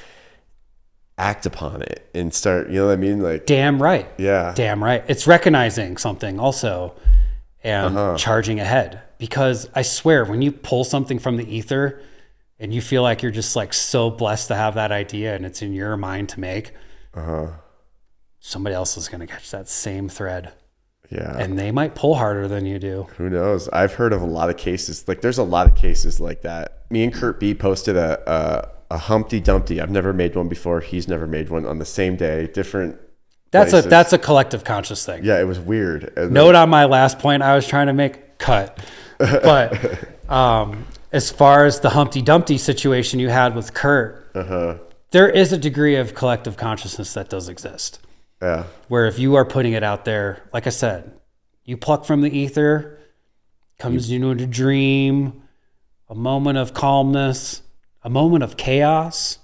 act upon it and start, you know what I mean? Like, damn right. yeah. Damn right. It's recognizing something also and charging ahead. Because I swear, when you pull something from the ether and you feel like you're just like so blessed to have that idea and it's in your mind to make, somebody else is going to catch that same thread. Yeah. And they might pull harder than you do. Who knows? I've heard of a lot of cases. Like, there's a lot of cases like that. Me and Kurt B posted a Humpty Dumpty. I've never made one before. He's never made one on the same day. Different places. That's a collective conscious thing. Yeah, it was weird. And Note on my last point I was trying to make, cut. But as far as the Humpty Dumpty situation you had with Kurt, there is a degree of collective consciousness that does exist. Yeah. Where if you are putting it out there, like I said, you pluck from the ether, comes into a dream, a moment of calmness, a moment of chaos,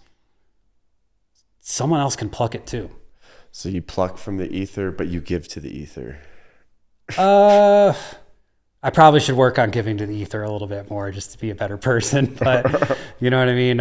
someone else can pluck it too. So you pluck from the ether, but you give to the ether. I probably should work on giving to the ether a little bit more just to be a better person, but you know what I mean?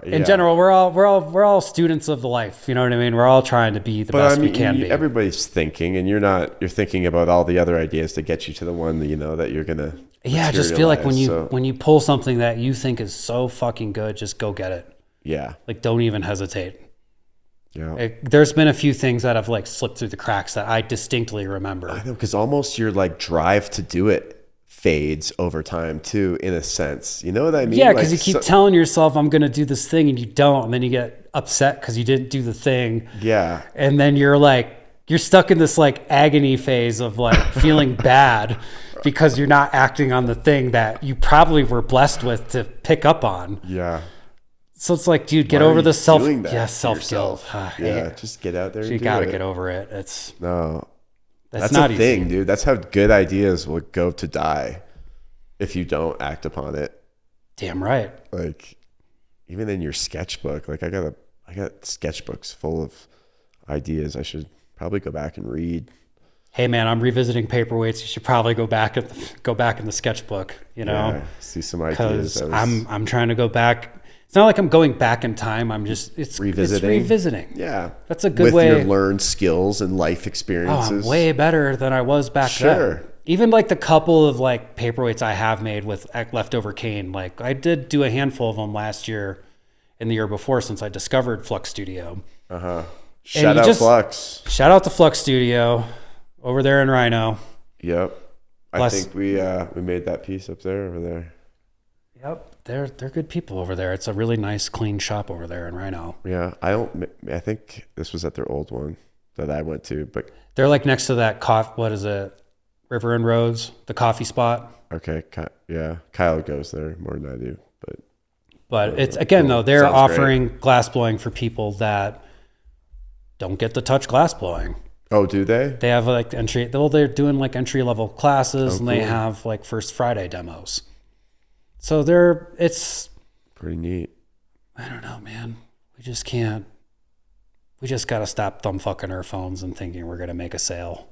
In general, we're all students of the life. You know what I mean? We're all trying to be the best we can be. Everybody's thinking, and you're thinking about all the other ideas to get you to the one that you know that you're gonna. Yeah, I just feel like when you pull something that you think is so fucking good, just go get it. Yeah. Like, don't even hesitate. Yeah. There's been a few things that have like slipped through the cracks that I distinctly remember. I know, because almost your like drive to do it fades over time too, in a sense. You know what I mean? Yeah, because you keep telling yourself, I'm going to do this thing, and you don't. And then you get upset because you didn't do the thing. Yeah. And then you're stuck in this like agony phase of like feeling bad because you're not acting on the thing that you probably were blessed with to pick up on. Yeah. So it's like, dude, get over the self-guilt. Yeah, just get out there and you got to get over it. That's not a thing, easy. dude. That's how good ideas will go to die if you don't act upon it. Damn right. Like, even in your sketchbook, like I got sketchbooks full of ideas I should probably go back and read. Hey man, I'm revisiting Paperweights. You should probably go back in the sketchbook, you know? Yeah, see some ideas. Because I'm trying to go back. It's not like I'm going back in time. It's revisiting. Yeah. That's a good way. With your learned skills and life experiences. Oh, I'm way better than I was back then. Even like the couple of like Paperweights I have made with leftover cane, like I did do a handful of them last year and the year before since I discovered Flux Studio. Shout out Flux. Shout out to Flux Studio over there in Rhino. Yep. I think we made that piece up there over there. Yep. They're good people over there. It's a really nice, clean shop over there in Rhino. Yeah, I think this was at their old one that I went to, but they're like next to that what is it? River and Roads, the coffee spot. Okay, yeah, Kyle goes there more than I do, but it's again though they're offering glass blowing for people that don't get to touch glass blowing. Oh, do they? They have like they're doing like entry level classes, and they have like First Friday demos. So it's pretty neat. I don't know, man. We just got to stop thumb fucking our phones and thinking we're going to make a sale.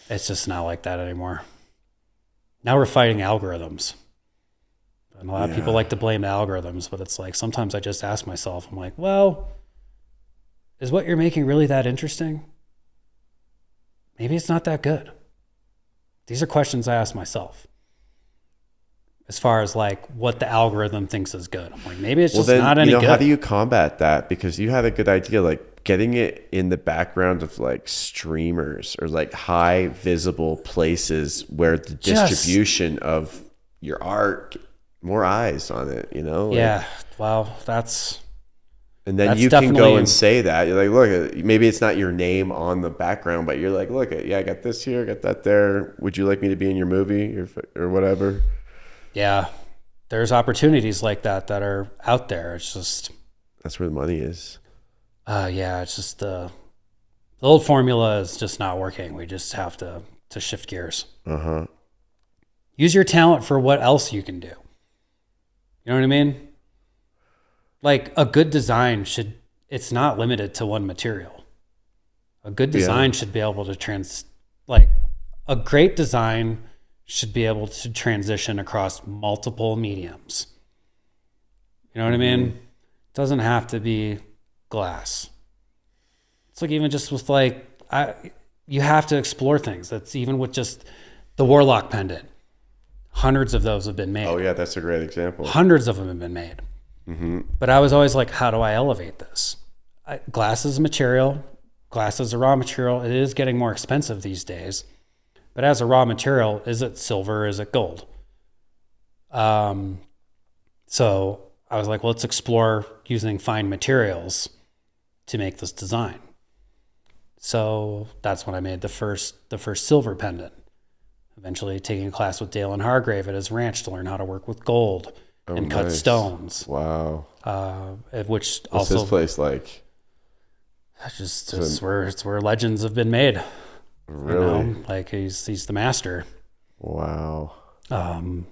It's just not like that anymore. Now we're fighting algorithms. And a lot of people like to blame the algorithms, but it's like, sometimes I just ask myself, I'm like, well, is what you're making really that interesting? Maybe it's not that good. These are questions I ask myself. As far as like what the algorithm thinks is good. I'm like, maybe it's just not any good. How do you combat that? Because you had a good idea, like getting it in the background of like streamers or like high visible places where the distribution of your art, more eyes on it, you know? Yeah. Well, that's... And then you can go and say that. You're like, look, maybe it's not your name on the background, but you're like, look, I got this here, I got that there. Would you like me to be in your movie or whatever? Yeah, there's opportunities like that are out there. It's just that's where the money is. It's just the old formula is just not working. We just have to shift gears. Use your talent for what else you can do. You know what I mean? Like a good design it's not limited to one material. A good design should be able to a great design should be able to transition across multiple mediums. You know what I mean? Doesn't have to be glass. It's like even just with like, you have to explore things. That's even with just the Warlock pendant. Hundreds of those have been made. Oh yeah, that's a great example. Hundreds of them have been made. Mm-hmm. But I was always like, how do I elevate this? Glass is a material. Glass is a raw material. It is getting more expensive these days. But as a raw material, is it silver? Is it gold? So I was like, well, let's explore using fine materials to make this design. So that's when I made the first silver pendant. Eventually taking a class with Dale and Hargrave at his ranch to learn how to work with gold and cut stones. Wow. Which What's also his place like? It's where legends have been made. Really? You know? Like he's the master. Wow. Going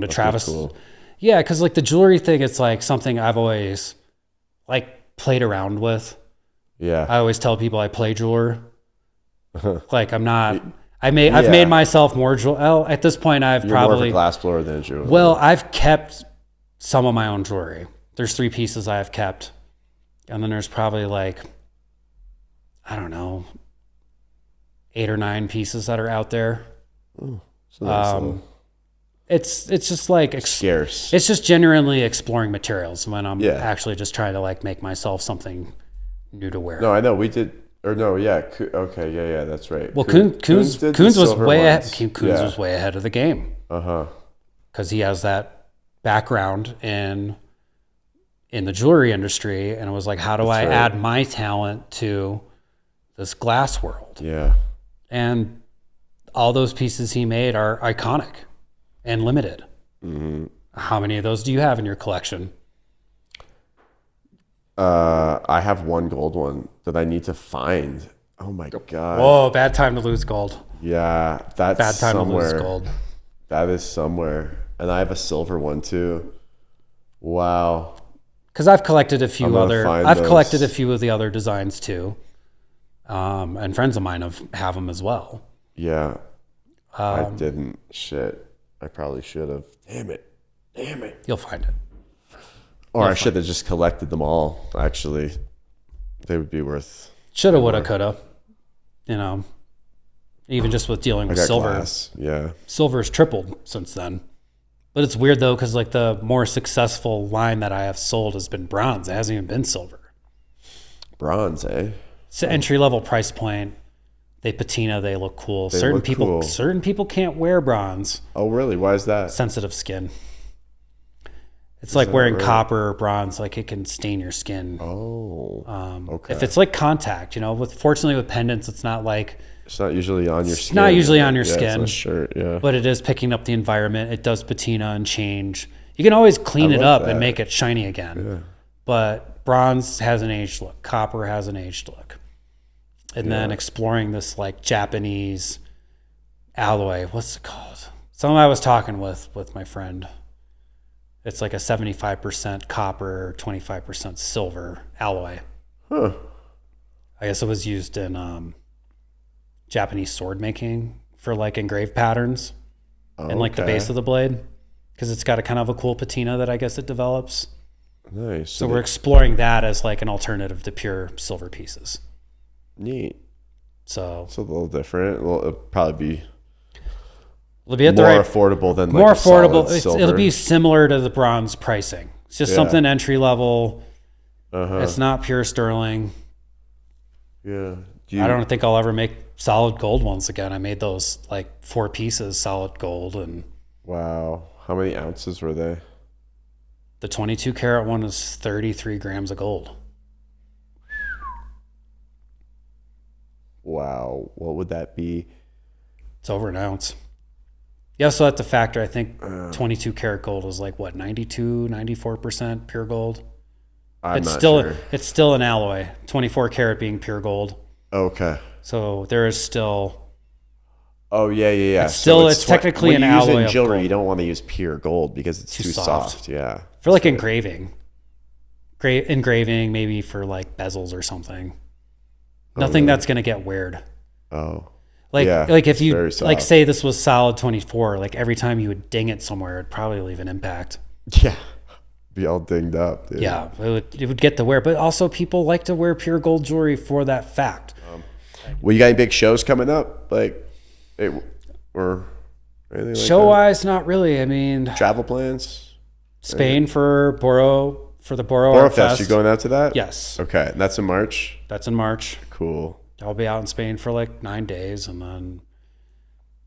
to That's Travis. cool. Yeah, because like the jewelry thing, it's like something I've always like played around with. Yeah. I always tell people I play jeweler. Like I'm not. I've made myself more jewelry. Well, at this point, You're more of a glass blower than a jeweler. Well, I've kept some of my own jewelry. There's 3 pieces I have kept, and then there's probably like, I don't know, 8 or 9 pieces that are out there. Ooh, so nice little- It's just like scarce. It's just genuinely exploring materials when I'm Yeah. actually just trying to like make myself something new to wear. No, I know we did. Or no, yeah. Okay, yeah, that's right. Well, Coons did the was silver way ones. ahead. Coons was way ahead of the game Uh-huh. because he has that background in the jewelry industry, and it was like, how do I add my talent to this glass world? Yeah. And all those pieces he made are iconic and limited. Mm-hmm. How many of those do you have in your collection? I have one gold one that I need to find. Oh my god. Whoa, bad time to lose gold. Yeah, that's Bad time somewhere. to lose gold. That is somewhere. And I have a silver one too. Wow. Because I've collected a few I've collected a few of the other designs too. And friends of mine have them as well. Yeah. I didn't. Shit. I probably should have. Damn it. You'll find it. Or I should have just collected them all, actually. They would be worth. Shoulda, woulda, coulda. You know, even just with dealing with silver. Glass. Yeah. Silver's tripled since then. But it's weird though, because like the more successful line that I have sold has been bronze. It hasn't even been silver. Bronze, eh? It's an entry level price point. They patina, they look cool. They Certain look people cool. certain people can't wear bronze. Oh, really? Why is that? Sensitive skin. It's like wearing copper or bronze, like it can stain your skin. Oh. Okay. If it's like contact, you know, fortunately with pendants, it's not like It's not usually on your skin. It's not usually on your Yeah, skin. it's a shirt, yeah. But it is picking up the environment. It does patina and change. You can always clean it love up and that. make it shiny again. Yeah. But bronze has an aged look. Copper has an aged look. And then exploring this like Japanese alloy. What's it called? Someone I was talking with my friend. It's like a 75% copper, 25% silver alloy. Huh. I guess it was used in Japanese sword making for like engraved patterns and like the base of the blade, because it's got a kind of a cool patina that I guess it develops. Nice. So we're exploring that as like an alternative to pure silver pieces. Neat. So It's a little different. Well, it'll probably be it'll be at the more right, affordable than more like affordable. a solid silver. It'll be similar to the bronze pricing. It's just something entry level. It's not pure sterling. Yeah. I don't think I'll ever make solid gold ones again. I made those like 4 pieces solid gold, and Wow. How many ounces were they? the 22 karat one is 33 grams of gold. Wow. What would that be? It's over an ounce. You also have to factor, I think 22 karat gold is like what, 92, 94% pure gold. I'm It's not still sure. it's still an alloy. 24 karat being pure gold. Okay. So there is still Oh yeah. It's still- it's technically when an you use alloy in of jewelry. gold. You don't want to use pure gold because it's too soft. soft. Yeah. for like engraving. Engraving, maybe for like bezels or something. Nothing that's gonna get weird. Oh. Like Yeah, like if it's you very soft. like say this was solid 24, like every time you would ding it somewhere, it'd probably leave an impact. Yeah. Be all dinged up, dude. Yeah, it would get to wear, but also people like to wear pure gold jewelry for that fact. Well, you got any big shows coming up, or anything like Show that? wise, not really. I mean, Travel plans? Spain for the Borofest. Fest. You going out to that? Yes. Okay, and that's in March. That's in March. Cool. I'll be out in Spain for like 9 days, and then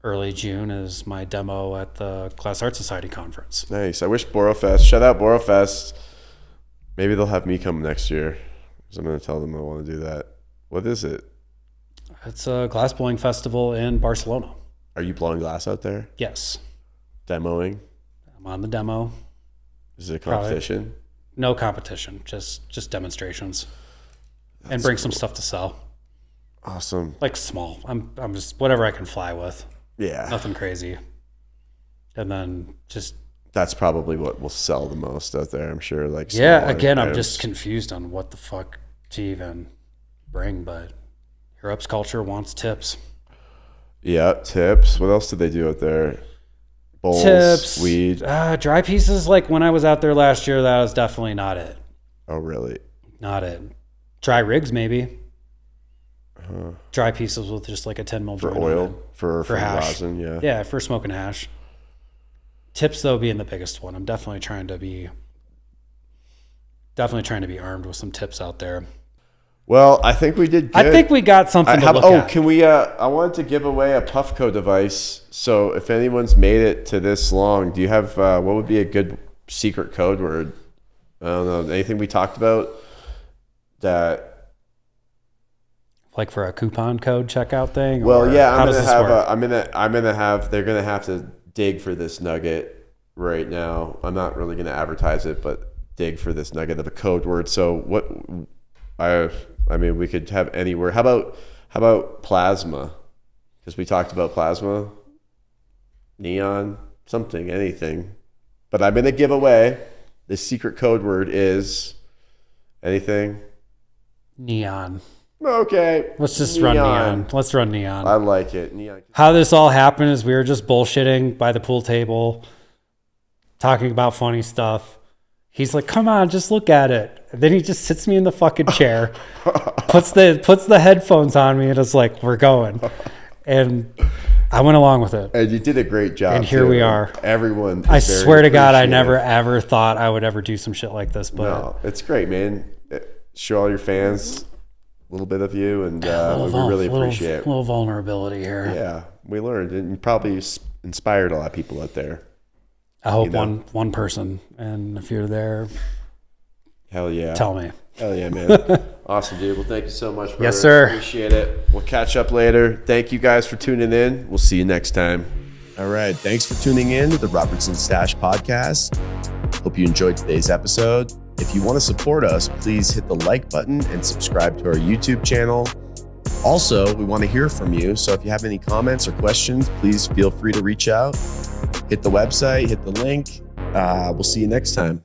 early June is my demo at the Glass Art Society conference. Nice. I wish Borofest. Shout out Borofest. Maybe they'll have me come next year, because I'm going to tell them I want to do that. What is it? It's a glass blowing festival in Barcelona. Are you blowing glass out there? Yes. Demoing? I'm on the demo. Is it a competition? No competition, just demonstrations. And bring some stuff to sell. Awesome. Like small. I'm just whatever I can fly with. Yeah. Nothing crazy. And then just That's probably what will sell the most out there, I'm sure. Like yeah, small again, I'm items. just confused on what the fuck to even bring, but Europe's culture wants tips. Yeah, tips. What else did they do out there? Bowls, Tips, weed. dry pieces. Like when I was out there last year, that was definitely not it. Oh, really? Not it. Dry rigs, maybe. Dry pieces with just like a 10 mil For joint on oil, it. for hash. rosin, yeah. Yeah, for smoking hash. Tips though being the biggest one. I'm definitely trying to be armed with some tips out there. Well, I think we did good. I think we got something to look at. Can we, I wanted to give away a Puffco device. So if anyone's made it to this long, do you have, what would be a good secret code word? I don't know. Anything we talked about that... Like for a coupon code checkout thing? Well, yeah, how does this work? they're going to have to dig for this nugget right now. I'm not really going to advertise it, but dig for this nugget of a code word. So I mean, we could have anywhere. How about plasma? Because we talked about plasma, neon, something, anything. But I'm going to give away the secret code word is anything. Neon. Okay. Let's just run neon. Let's run neon. I like it. Neon. How this all happened is we were just bullshitting by the pool table, talking about funny stuff. He's like, come on, just look at it. And then he just sits me in the fucking chair, puts the headphones on me, and is like, we're going. And I went along with it. And you did a great job. And here we are. Everyone. I swear to God, I never ever thought I would ever do some shit like this. But no, it's great, man. Show all your fans a little bit of you, and we really appreciate it. A little vulnerability here. Yeah, we learned, and you probably inspired a lot of people out there. I hope one person, and if you're there, hell yeah, tell me. Hell yeah, man. Awesome, dude. Well, thank you so much, brother. Yes, sir. Appreciate it. We'll catch up later. Thank you guys for tuning in. We'll see you next time. All right. Thanks for tuning in to the Robertson Stash podcast. Hope you enjoyed today's episode. If you want to support us, please hit the like button and subscribe to our YouTube channel. Also, we want to hear from you. So if you have any comments or questions, please feel free to reach out. Hit the website, hit the link. We'll see you next time.